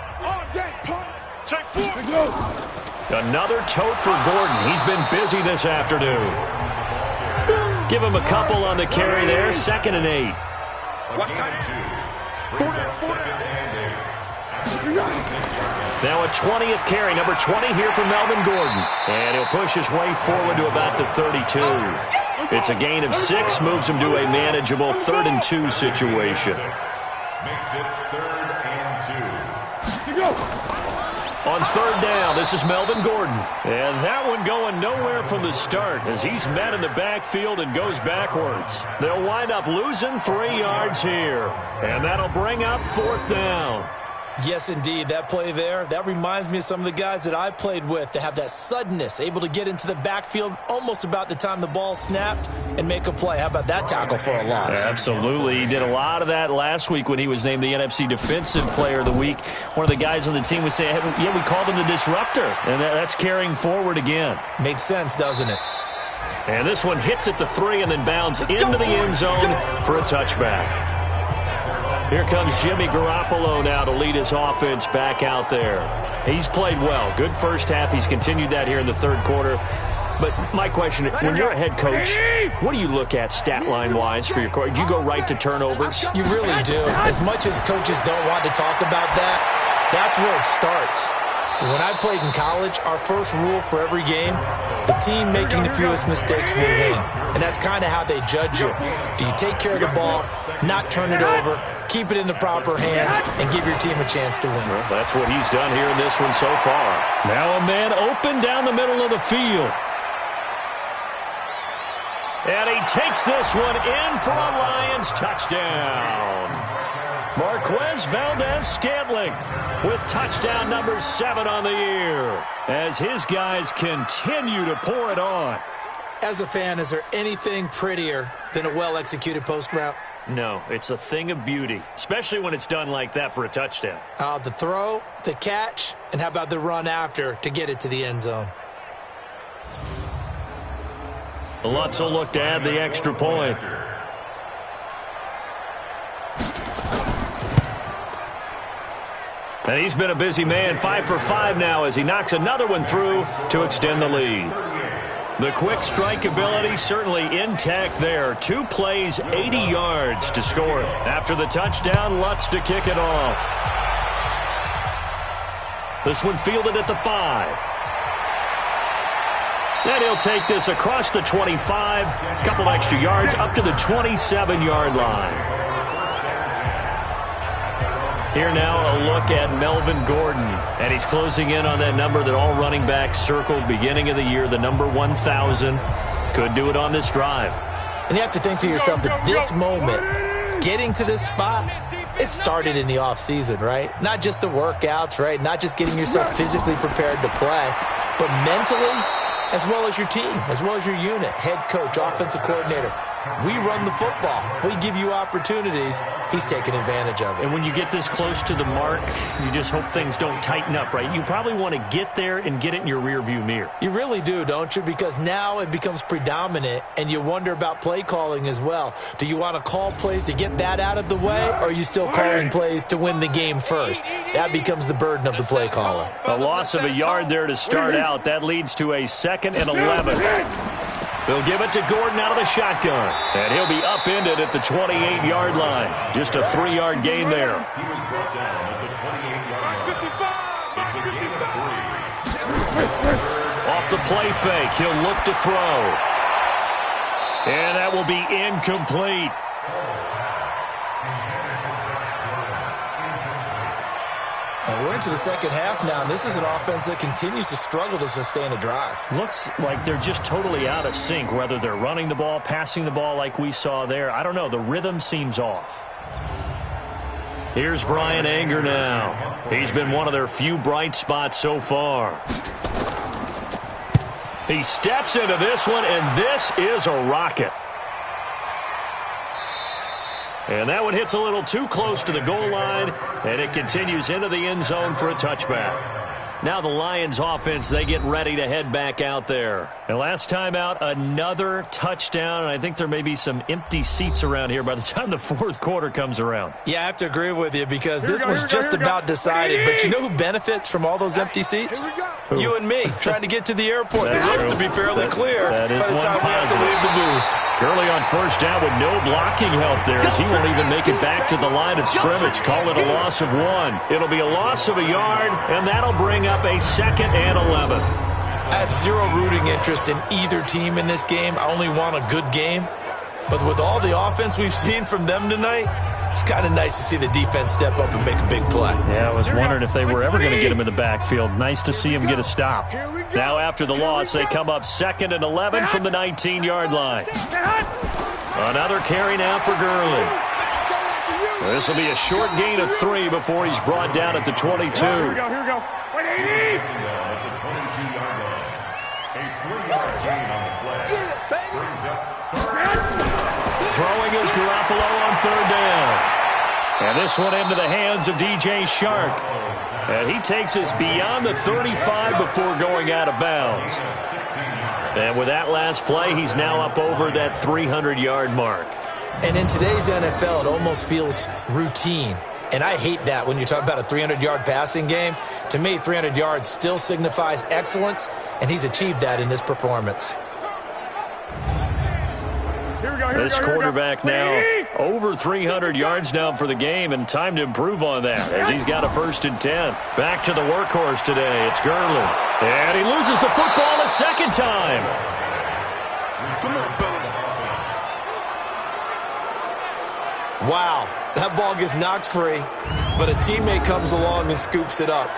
Another tote for Gordon. He's been busy this afternoon. Give him a couple on the carry there. 2nd and 8. What tight end? 4 down. Now a 20th carry, number 20 here for Melvin Gordon. And he'll push his way forward to about the 32. It's a gain of 6, moves him to a manageable 3rd and 2 situation. Makes it 3rd and 2. On 3rd down, this is Melvin Gordon. And that one going nowhere from the start as he's met in the backfield and goes backwards. They'll wind up losing 3 yards here. And that'll bring up 4th down. Yes, indeed. That play there, that reminds me of some of the guys that I played with that have that suddenness, able to get into the backfield almost about the time the ball snapped and make a play. How about that tackle for a loss? Absolutely. He did a lot of that last week when he was named the NFC Defensive Player of the Week. One of the guys on the team was saying, yeah, we called him the disruptor. And that's carrying forward again. Makes sense, doesn't it? And this one hits at the 3 and then bounds into the end zone for a touchback. Here comes Jimmy Garoppolo now to lead his offense back out there. He's played well. Good first half. He's continued that here in the 3rd quarter. But my question, when you're a head coach, what do you look at stat line-wise for your coach? Do you go right to turnovers? You really do. As much as coaches don't want to talk about that, that's where it starts. When I played in college, our first rule for every game, the team making the fewest mistakes will win. And that's kind of how they judge you. Do you take care of the ball, not turn it over, keep it in the proper hands, and give your team a chance to win? Well, that's what he's done here in this one so far. Now a man open down the middle of the field. And he takes this one in for a Lions touchdown. Marquez Valdez-Scantling with touchdown number 7 on the year as his guys continue to pour it on. As a fan, is there anything prettier than a well-executed post route? No, it's a thing of beauty, especially when it's done like that for a touchdown. The throw, the catch, and how about the run after to get it to the end zone? Lutz will look to add the extra point. And he's been a busy man, 5 for 5 now as he knocks another one through to extend the lead. The quick strike ability certainly intact there. 2 plays, 80 yards to score. After the touchdown, Lutz to kick it off. This one fielded at the 5. And he'll take this across the 25, couple extra yards up to the 27-yard line. Here now a look at Melvin Gordon, and he's closing in on that number that all running backs circled beginning of the year, the number 1,000. Could do it on this drive. And you have to think to yourself that this moment, getting to this spot, it started in the offseason, right? Not just the workouts, right? Not just getting yourself physically prepared to play, but mentally, as well as your team, as well as your unit, head coach, offensive coordinator. We run the football. We give you opportunities. He's taking advantage of it. And when you get this close to the mark, you just hope things don't tighten up, right? You probably want to get there and get it in your rearview mirror. You really do, don't you? Because now it becomes predominant, and you wonder about play calling as well. Do you want to call plays to get that out of the way, or are you still calling plays to win the game first? That becomes the burden of the play caller. A loss of a yard there to start out. That leads to a 2nd and 11. They'll give it to Gordon out of the shotgun. And he'll be upended at the 28-yard line. Just a 3-yard gain there. He was brought down at the 28-yard line. It's a gain of 3. Off the play fake, he'll look to throw. And that will be incomplete. And we're into the second half now, and this is an offense that continues to struggle to sustain a drive. Looks like they're just totally out of sync, whether they're running the ball, passing the ball like we saw there. I don't know. The rhythm seems off. Here's Brian Anger now. He's been one of their few bright spots so far. He steps into this one, and this is a rocket. And that one hits a little too close to the goal line, and it continues into the end zone for a touchback. Now the Lions offense, they get ready to head back out there. And last time out, another touchdown, and I think there may be some empty seats around here by the time the fourth quarter comes around. Yeah, I have to agree with you because this was just about decided. But you know who benefits from all those empty seats? You and me, trying to get to the airport. It looks to be fairly clear by the time we have to leave the booth. Gurley on first down with no blocking help there as he won't even make it back to the line of scrimmage. Call it a loss of 1. It'll be a loss of a yard, and that'll bring up a 2nd and 11. I have zero rooting interest in either team in this game. I only want a good game. But with all the offense we've seen from them tonight, it's kind of nice to see the defense step up and make a big play. Yeah, I was wondering if they were ever going to get him in the backfield. Nice to see him get a stop. Now after the loss, they come up 2nd and 11 from the 19-yard line. Another carry now for Gurley. This will be a short gain of 3 before he's brought down at the 22. Here we go. Wait, 80. Throwing is Garoppolo on 3rd down. And this one into the hands of DJ Shark. And he takes us beyond the 35 before going out of bounds. And with that last play, he's now up over that 300-yard mark. And in today's NFL, it almost feels routine. And I hate that when you talk about a 300-yard passing game. To me, 300 yards still signifies excellence, and he's achieved that in this performance. This quarterback now over 300 yards now for the game, and time to improve on that as he's got a 1st and 10. Back to the workhorse today. It's Gurley. And he loses the football a 2nd time. Come on, fellas. Wow, that ball gets knocked free, but a teammate comes along and scoops it up.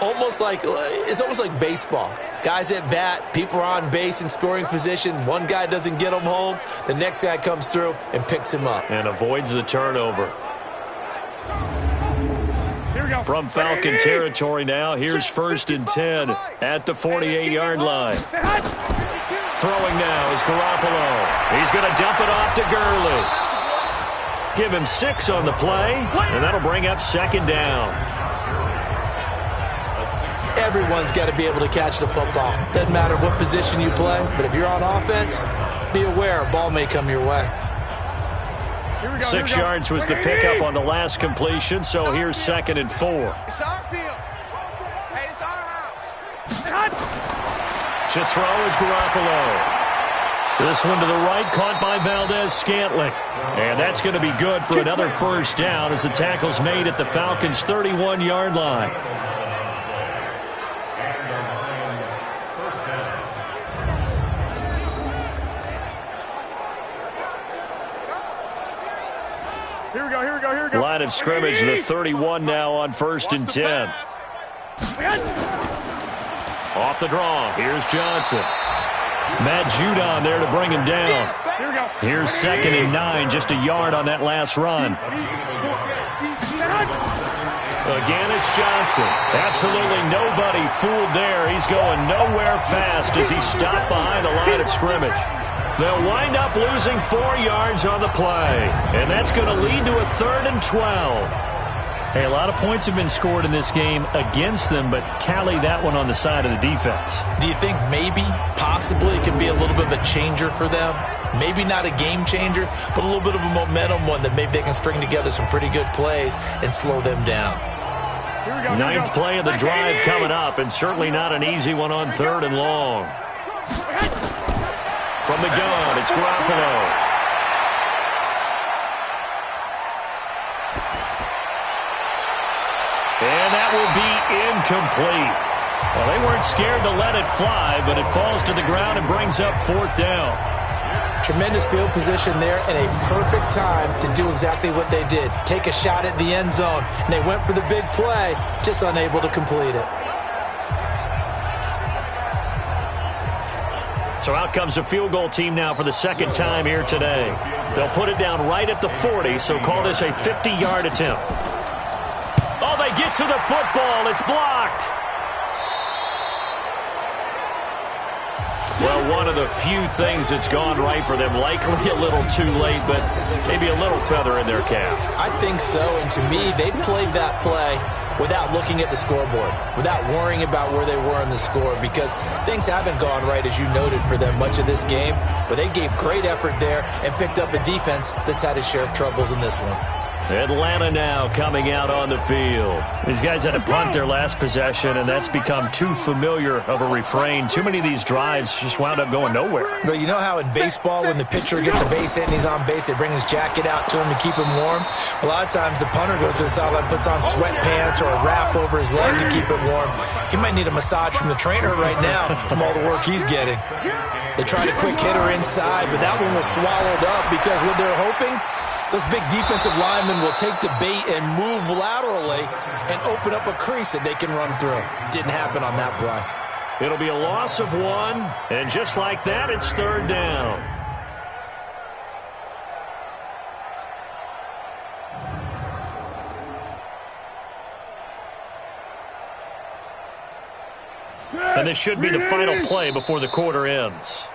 It's almost like baseball. Guys at bat, people are on base in scoring position. One guy doesn't get him home. The next guy comes through and picks him up. And avoids the turnover. From Falcon territory now, here's 1st and 10 at the 48-yard line. Throwing now is Garoppolo. He's going to dump it off to Gurley. Give him 6 on the play, and that'll bring up 2nd down. Everyone's got to be able to catch the football. Doesn't matter what position you play, but if you're on offense, be aware a ball may come your way. 6 yards was the pickup on the last completion, so here's 2nd and 4. It's our field. Hey, it's our house. To throw is Garoppolo. This one to the right, caught by Valdez-Scantling. And that's going to be good for another 1st down as the tackle's made at the Falcons' 31-yard line. Here we go. Line of scrimmage, the 31 now on 1st and 10. Off the draw, here's Johnson. Matt Judon there to bring him down. Here's 2nd and 9, just a yard on that last run. Again, it's Johnson. Absolutely nobody fooled there. He's going nowhere fast as he's stopped behind the line of scrimmage. They'll wind up losing 4 yards on the play, and that's going to lead to a 3rd and 12. Hey, a lot of points have been scored in this game against them, but tally that one on the side of the defense. Do you think maybe, possibly, it could be a little bit of a changer for them? Maybe not a game changer, but a little bit of a momentum one that maybe they can string together some pretty good plays and slow them down. 9th play of the drive coming up, and certainly not an easy one on 3rd and long. From the gun, it's Garoppolo. And that will be incomplete. Well, they weren't scared to let it fly, but it falls to the ground and brings up 4th down. Tremendous field position there and a perfect time to do exactly what they did. Take a shot at the end zone. And they went for the big play, just unable to complete it. So out comes the field goal team now for the 2nd time here today. They'll put it down right at the 40, so call this a 50-yard attempt. Oh, they get to the football. It's blocked. Well, one of the few things that's gone right for them. Likely a little too late, but maybe a little feather in their cap. I think so, and to me, they played that play without looking at the scoreboard, without worrying about where they were in the score, because things haven't gone right, as you noted, for them much of this game. But they gave great effort there and picked up a defense that's had its share of troubles in this one. Atlanta now coming out on the field. These guys had to punt their last possession, and that's become too familiar of a refrain. Too many of these drives just wound up going nowhere. But you know how in baseball, when the pitcher gets a base hit and he's on base, they bring his jacket out to him to keep him warm? A lot of times the punter goes to the sideline, puts on sweatpants or a wrap over his leg to keep it warm. He might need a massage from the trainer right now from all the work he's getting. They tried a quick hitter inside, but that one was swallowed up because what they're hoping, those big defensive linemen will take the bait and move laterally and open up a crease that they can run through. Didn't happen on that play. It'll be a loss of 1, and just like that, it's 3rd down. And this should be the final play before the quarter ends.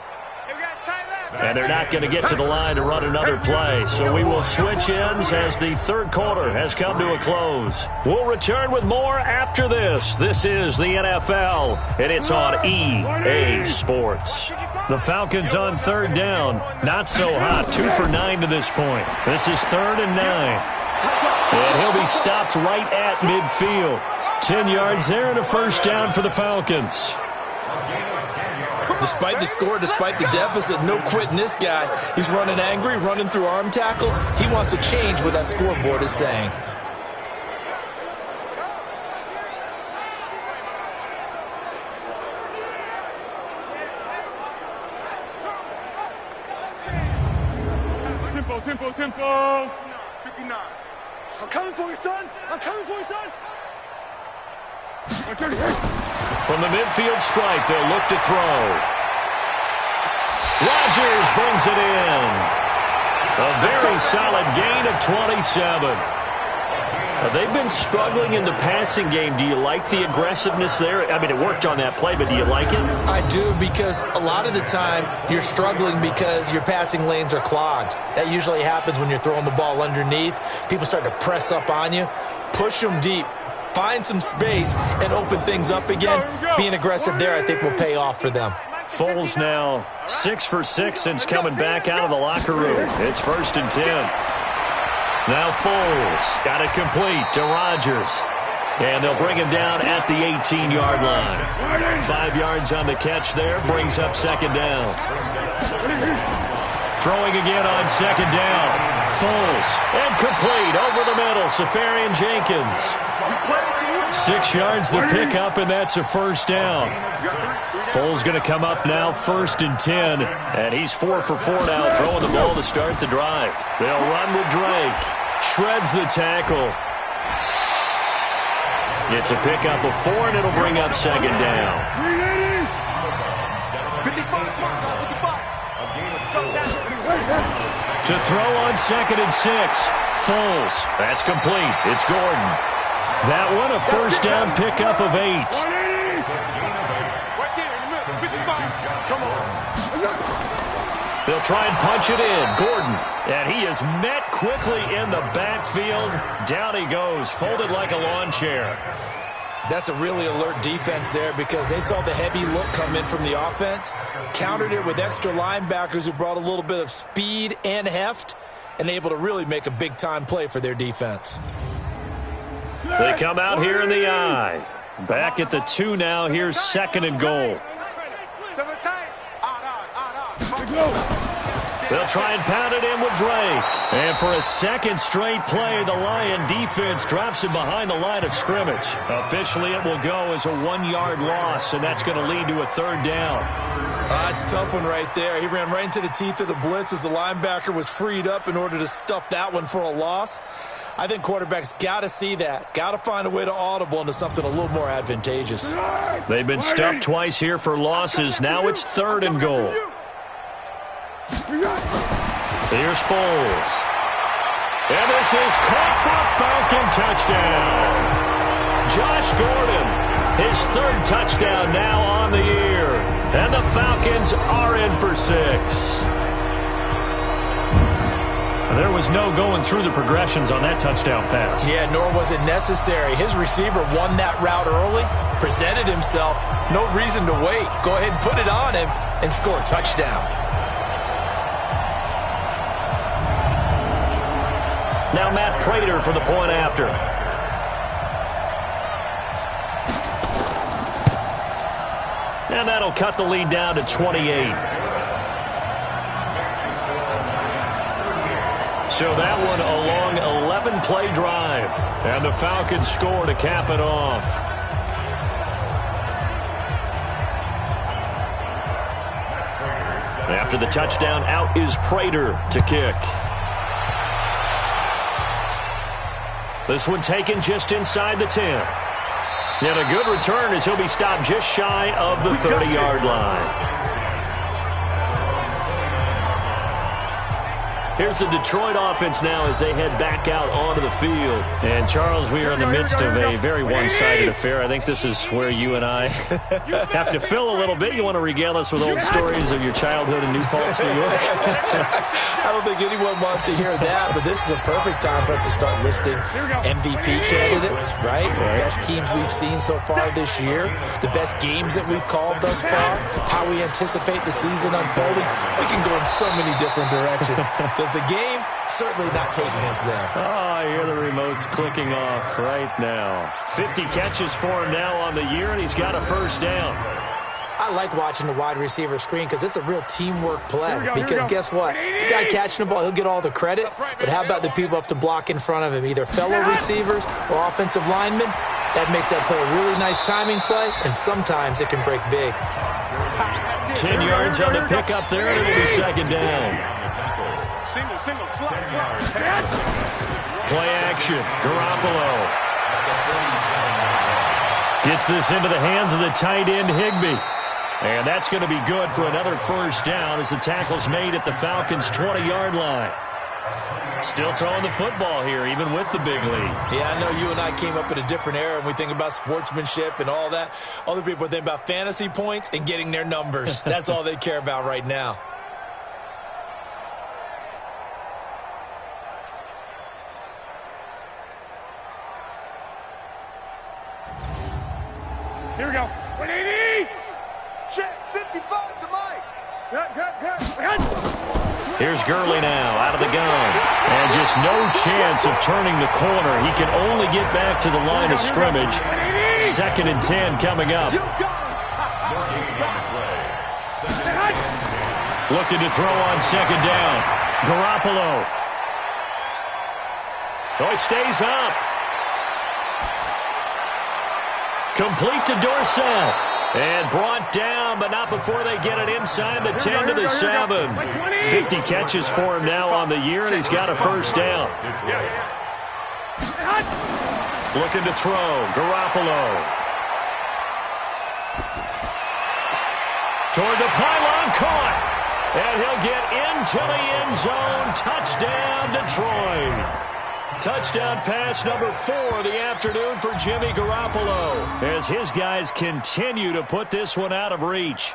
And they're not going to get to the line to run another play. So we will switch ends as the 3rd quarter has come to a close. We'll return with more after this. This is the NFL, and it's on EA Sports. The Falcons on 3rd down. Not so hot. 2 for 9 to this point. This is 3rd and 9. And he'll be stopped right at midfield. 10 yards there and a first down for the Falcons. Despite the score, despite the deficit, no quitting this guy. He's running angry, running through arm tackles. He wants to change what that scoreboard is saying. Tempo. 59. I'm coming for you, son. I'm coming for you, son. From the midfield stripe, they'll look to throw. Rodgers brings it in. A very solid gain of 27. They've been struggling in the passing game. Do you like the aggressiveness there? I mean, it worked on that play, but do you like it? I do, because a lot of the time you're struggling because your passing lanes are clogged. That usually happens when you're throwing the ball underneath. People start to press up on you. Push them deep. Find some space and open things up again. Being aggressive there, I think, will pay off for them. Foles now 6 for 6 since coming back out of the locker room. It's 1st and 10. Now Foles got it complete to Rodgers. And they'll bring him down at the 18-yard line. 5 yards on the catch there, brings up 2nd down. Throwing again on 2nd down. Foles, and complete over the middle, Safarian Jenkins. 6 yards the pickup, and that's a first down. Foles going to come up now 1st and 10, and he's 4 for 4 now, throwing the ball to start the drive. They'll run with Drake. Shreds the tackle. It's a pickup of 4, and it'll bring up 2nd down. 55. To throw on 2nd and 6. Foles. That's complete. It's Gordon. That one a first down pickup of 8. They'll try and punch it in. Gordon. And he is met quickly in the backfield. Down he goes, folded like a lawn chair. That's a really alert defense there, because they saw the heavy look come in from the offense, countered it with extra linebackers who brought a little bit of speed and heft, and able to really make a big-time play for their defense. They come out here in the eye. Back at the 2 now. Here's 2nd and goal. They'll try and pound it in with Drake. And for a second straight play, the Lion defense drops him behind the line of scrimmage. Officially, it will go as a 1-yard loss, and that's going to lead to a 3rd down. That's a tough one right there. He ran right into the teeth of the blitz as the linebacker was freed up in order to stuff that one for a loss. I think quarterbacks got to see that. Got to find a way to audible into something a little more advantageous. They've been stuffed twice here for losses. Now it's 3rd and goal. Here's Foles. And this is caught for a Falcon touchdown. Josh Gordon, his 3rd touchdown now on the year. And the Falcons are in for 6. There was no going through the progressions on that touchdown pass. Yeah, nor was it necessary. His receiver won that route early, presented himself, no reason to wait. Go ahead and put it on him and score a touchdown. Now Matt Prater for the point after. And that'll cut the lead down to 28. So that one a long 11-play drive. And the Falcons score to cap it off. After the touchdown, out is Prater to kick. This one taken just inside the 10. And a good return as he'll be stopped just shy of the 30-yard line. Here's the Detroit offense now as they head back out onto the field. And, Charles, we are in the midst of a very one-sided affair. I think this is where you and I have to fill a little bit. You want to regale us with old stories of your childhood in New Paltz, New York? I don't think anyone wants to hear that, but this is a perfect time for us to start listing MVP candidates, right? The best teams we've seen so far this year, the best games that we've called thus far, how we anticipate the season unfolding. We can go in so many different directions. The game certainly not taking us there. Oh, I hear the remotes clicking off right now. 50 catches for him now on the year, and he's got a first down. I like watching the wide receiver screen because it's a real teamwork play. Because guess what? The guy catching the ball, he'll get all the credit. But how about the people up to block in front of him, either fellow receivers or offensive linemen? That makes that play a really nice timing play, and sometimes it can break big. 10 yards on the pickup there, and it'll be second down. Single, slide. Play action. Garoppolo gets this into the hands of the tight end, Higbee. And that's going to be good for another first down as the tackle's made at the Falcons' 20-yard line. Still throwing the football here, even with the big lead. Yeah, I know you and I came up in a different era, and we think about sportsmanship and all that. Other people think about fantasy points and getting their numbers. That's all they care about right now. Here we go. 180! Check, 55 to Mike. Good. Here's Gurley now, out of the gun. And just no chance of turning the corner. He can only get back to the line of scrimmage. 2nd and 10 coming up. Looking to throw on second down. Garoppolo. Oh, he stays up. Complete to Dorsett. And brought down, but not before they get it inside the 10 to the 7. 50 catches for him now on the year, and he's got a first down. Looking to throw. Garoppolo. Toward the pylon, caught. And he'll get into the end zone. Touchdown, Detroit. Touchdown pass number 4 of the afternoon for Jimmy Garoppolo as his guys continue to put this one out of reach.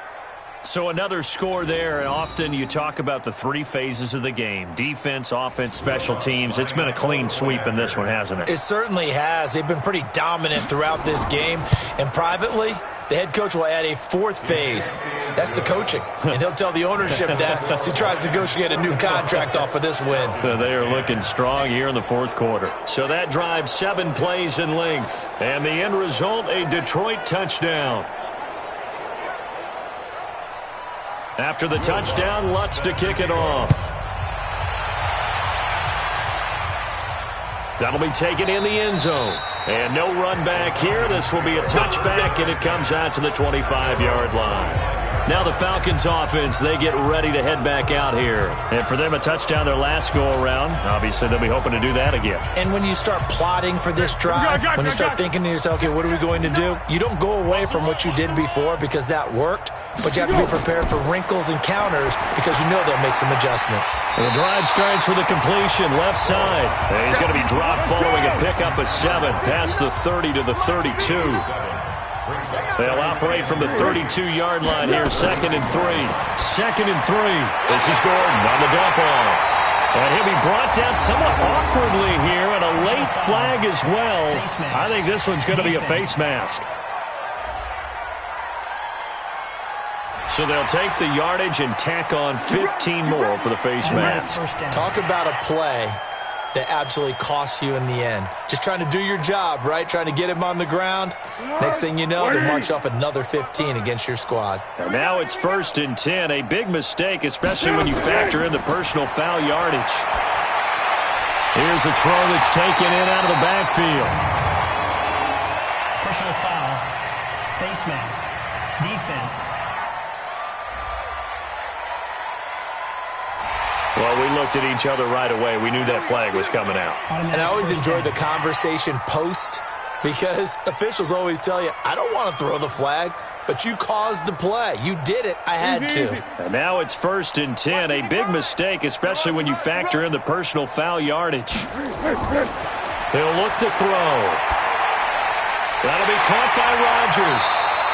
So another score there, and often you talk about the 3 phases of the game: defense, offense, special teams. It's been a clean sweep in this one, hasn't it? It certainly has. They've been pretty dominant throughout this game, and privately, the head coach will add a 4th phase. That's the coaching. And he'll tell the ownership that as he tries to negotiate a new contract off of this win. They are looking strong here in the 4th quarter. So that drive 7 plays in length. And the end result, a Detroit touchdown. After the touchdown, Lutz to kick it off. That'll be taken in the end zone. And no run back here. This will be a touchback, and it comes out to the 25-yard line. Now the Falcons offense, they get ready to head back out here. And for them, a touchdown their last go-around. Obviously, they'll be hoping to do that again. And when you start plotting for this drive, when you start thinking to yourself, okay, what are we going to do? You don't go away from what you did before because that worked, but you have to be prepared for wrinkles and counters because you know they'll make some adjustments. And the drive starts with a completion left side. And he's going to be dropped following a pickup of 7 past the 30 to the 32. They'll operate from the 32-yard line here, 2nd and 3. 2nd and 3. This is Gordon on the dump off. And he'll be brought down somewhat awkwardly here, and a late flag as well. I think this one's going to be a face mask. So they'll take the yardage and tack on 15 more for the face mask. Talk about a play that absolutely costs you in the end. Just trying to do your job, right? Trying to get him on the ground. Next thing you know, they'll march off another 15 against your squad. And now it's 1st and 10. A big mistake, especially when you factor in the personal foul yardage. Here's a throw that's taken in out of the backfield. Personal foul, face mask, defense. Well, we looked at each other right away. We knew that flag was coming out. And I always enjoy the conversation post because officials always tell you, I don't want to throw the flag, but you caused the play. You did it. I had to. And now it's 1st and 10. A big mistake, especially when you factor in the personal foul yardage. He'll look to throw. That'll be caught by Rodgers.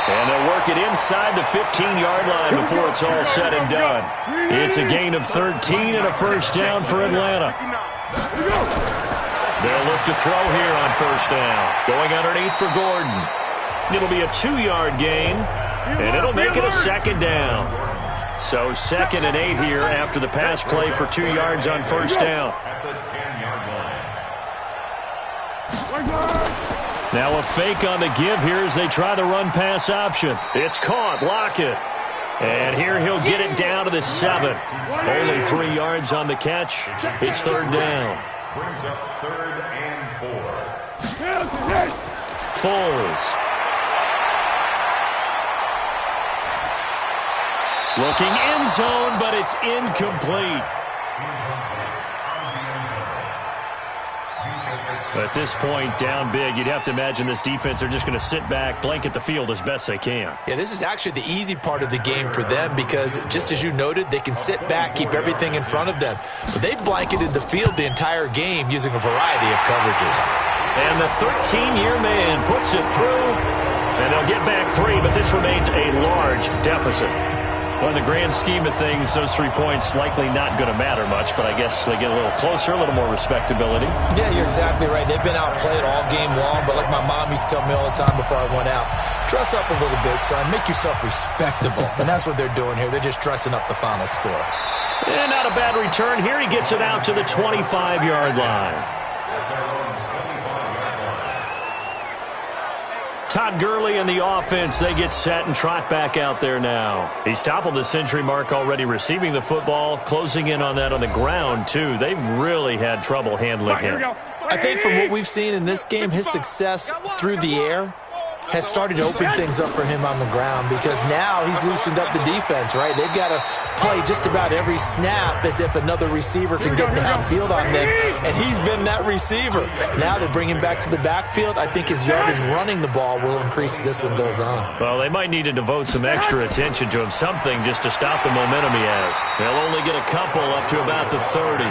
And they'll work it inside the 15-yard line before it's all said and done. It's a gain of 13 and a first down for Atlanta. They'll look to throw here on first down. Going underneath for Gordon. It'll be a 2-yard gain, and it'll make it a 2nd down. So 2nd and 8 here after the pass play for 2 yards on first down. Now a fake on the give here as they try the run-pass option. It's caught. Lockett. And here he'll get it down to the 7. Only 3 yards on the catch. It's 3rd down. Brings up 3rd and 4. Foles. Looking end zone, but it's incomplete. At this point, down big, you'd have to imagine this defense are just going to sit back, blanket the field as best they can. Yeah, this is actually the easy part of the game for them because, just as you noted, they can sit back, keep everything in front of them. But they blanketed the field the entire game using a variety of coverages. And the 13-year man puts it through, and they'll get back 3, but this remains a large deficit. Well, in the grand scheme of things, those 3 points likely not going to matter much, but I guess they get a little closer, a little more respectability. Yeah, you're exactly right. They've been outplayed all game long, but like my mom used to tell me all the time before I went out, dress up a little bit, son. Make yourself respectable. And that's what they're doing here. They're just dressing up the final score. And not a bad return here. He gets it out to the 25-yard line. Todd Gurley and the offense, they get set and trot back out there now. He's toppled the century mark already receiving the football, closing in on that on the ground, too. They've really had trouble handling him. I think from what we've seen in this game, his success through the air has started to open things up for him on the ground because now he's loosened up the defense, right? They've got to play just about every snap as if another receiver can get downfield on them, and he's been that receiver. Now they bring him back to the backfield. I think his yardage running the ball will increase as this one goes on. Well, they might need to devote some extra attention to him, something just to stop the momentum he has. They'll only get a couple up to about the 30.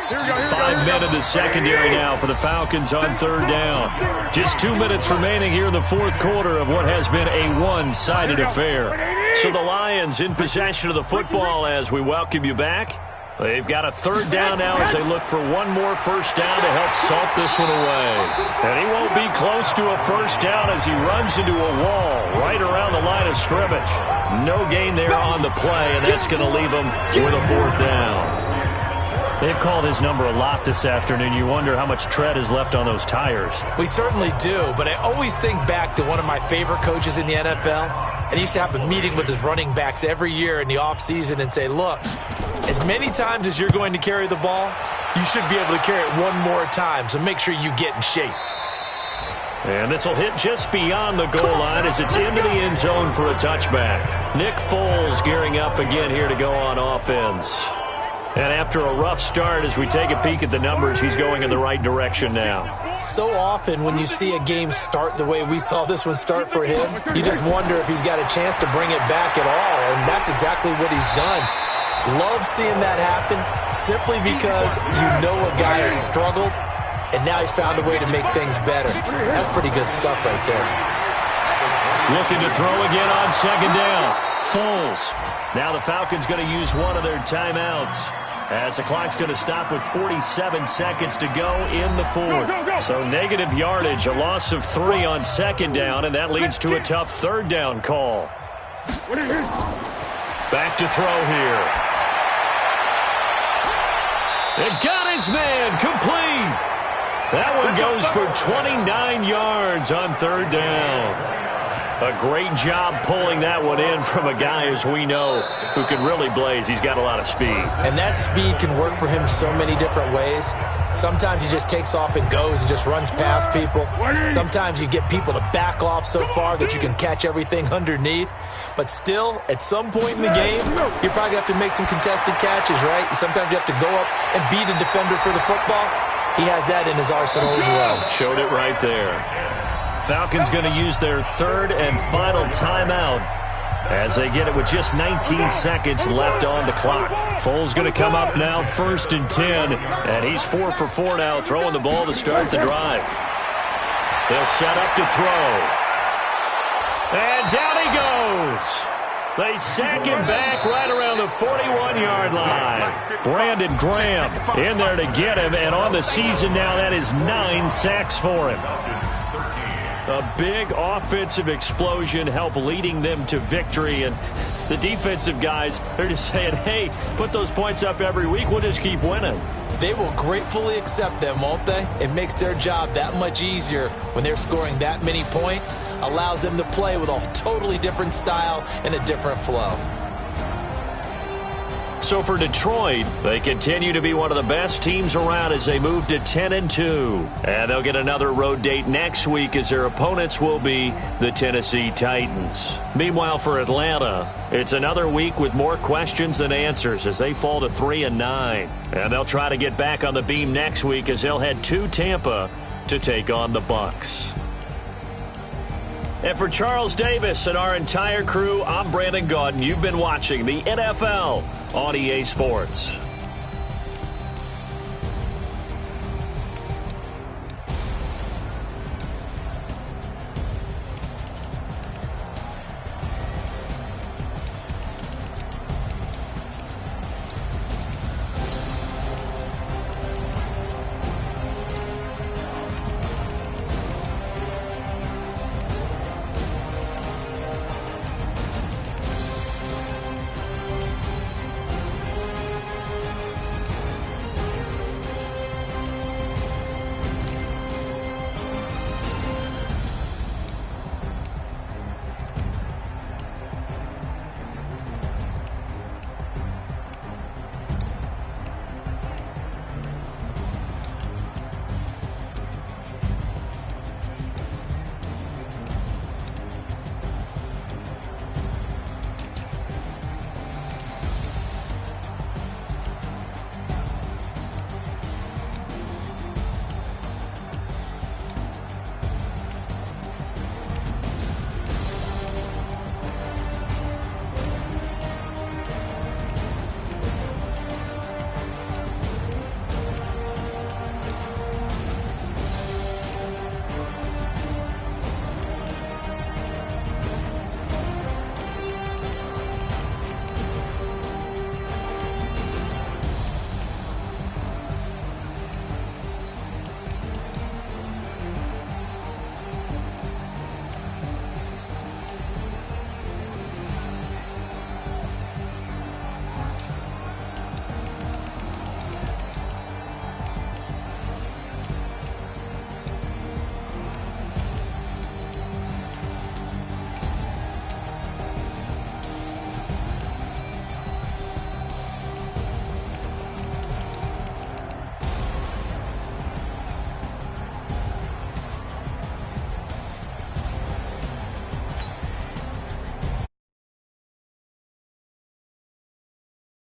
5 men in the secondary now for the Falcons on 3rd down. Just 2 minutes remaining here in the 4th quarter of what has been a one-sided affair. So the Lions in possession of the football as we welcome you back. They've got a 3rd down now as they look for one more first down to help salt this one away. And he won't be close to a first down as he runs into a wall right around the line of scrimmage. No gain there on the play, and that's going to leave him with a 4th down. They've called his number a lot this afternoon. You wonder how much tread is left on those tires. We certainly do, but I always think back to one of my favorite coaches in the NFL. And he used to have a meeting with his running backs every year in the offseason and say, look, as many times as you're going to carry the ball, you should be able to carry it one more time, so make sure you get in shape. And this will hit just beyond the goal line as it's into the end zone for a touchback. Nick Foles gearing up again here to go on offense. And after a rough start, as we take a peek at the numbers, he's going in the right direction now. So often when you see a game start the way we saw this one start for him, you just wonder if he's got a chance to bring it back at all, and that's exactly what he's done. Love seeing that happen simply because you know a guy has struggled, and now he's found a way to make things better. That's pretty good stuff right there. Looking to throw again on 2nd down. Foles. Now the Falcons going to use one of their timeouts. as the clock's going to stop with 47 seconds to go in the fourth. So negative yardage, a loss of 3 on second down, and that leads to a tough third down call. Back to throw here. It got his man complete. That one goes for 29 yards on third down. A great job pulling that one in from a guy, as we know, who can really blaze. He's got a lot of speed. And that speed can work for him so many different ways. Sometimes he just takes off and goes and just runs past people. Sometimes you get people to back off so far that you can catch everything underneath. But still, at some point in the game, you probably have to make some contested catches, right? Sometimes you have to go up and beat a defender for the football. He has that in his arsenal as well. Showed it right there. Falcons going to use their third and final timeout as they get it with just 19 seconds left on the clock. Foles going to come up now, 1st and 10, and he's 4 for 4 now, throwing the ball to start the drive. They'll set up to throw. And down he goes. They sack him back right around the 41-yard line. Brandon Graham in there to get him, and on the season now, that is 9 sacks for him. A big offensive explosion helped leading them to victory, and the defensive guys, they're just saying, hey, put those points up every week, we'll just keep winning. They will gratefully accept them, won't they? It makes their job that much easier when they're scoring that many points, allows them to play with a totally different style and a different flow. So for Detroit, they continue to be one of the best teams around as they move to 10-2. And they'll get another road date next week as their opponents will be the Tennessee Titans. Meanwhile, for Atlanta, it's another week with more questions than answers as they fall to 3-9. And they'll try to get back on the beam next week as they'll head to Tampa to take on the Bucs. And for Charles Davis and our entire crew, I'm Brandon Gaudin. You've been watching the NFL on EA Sports.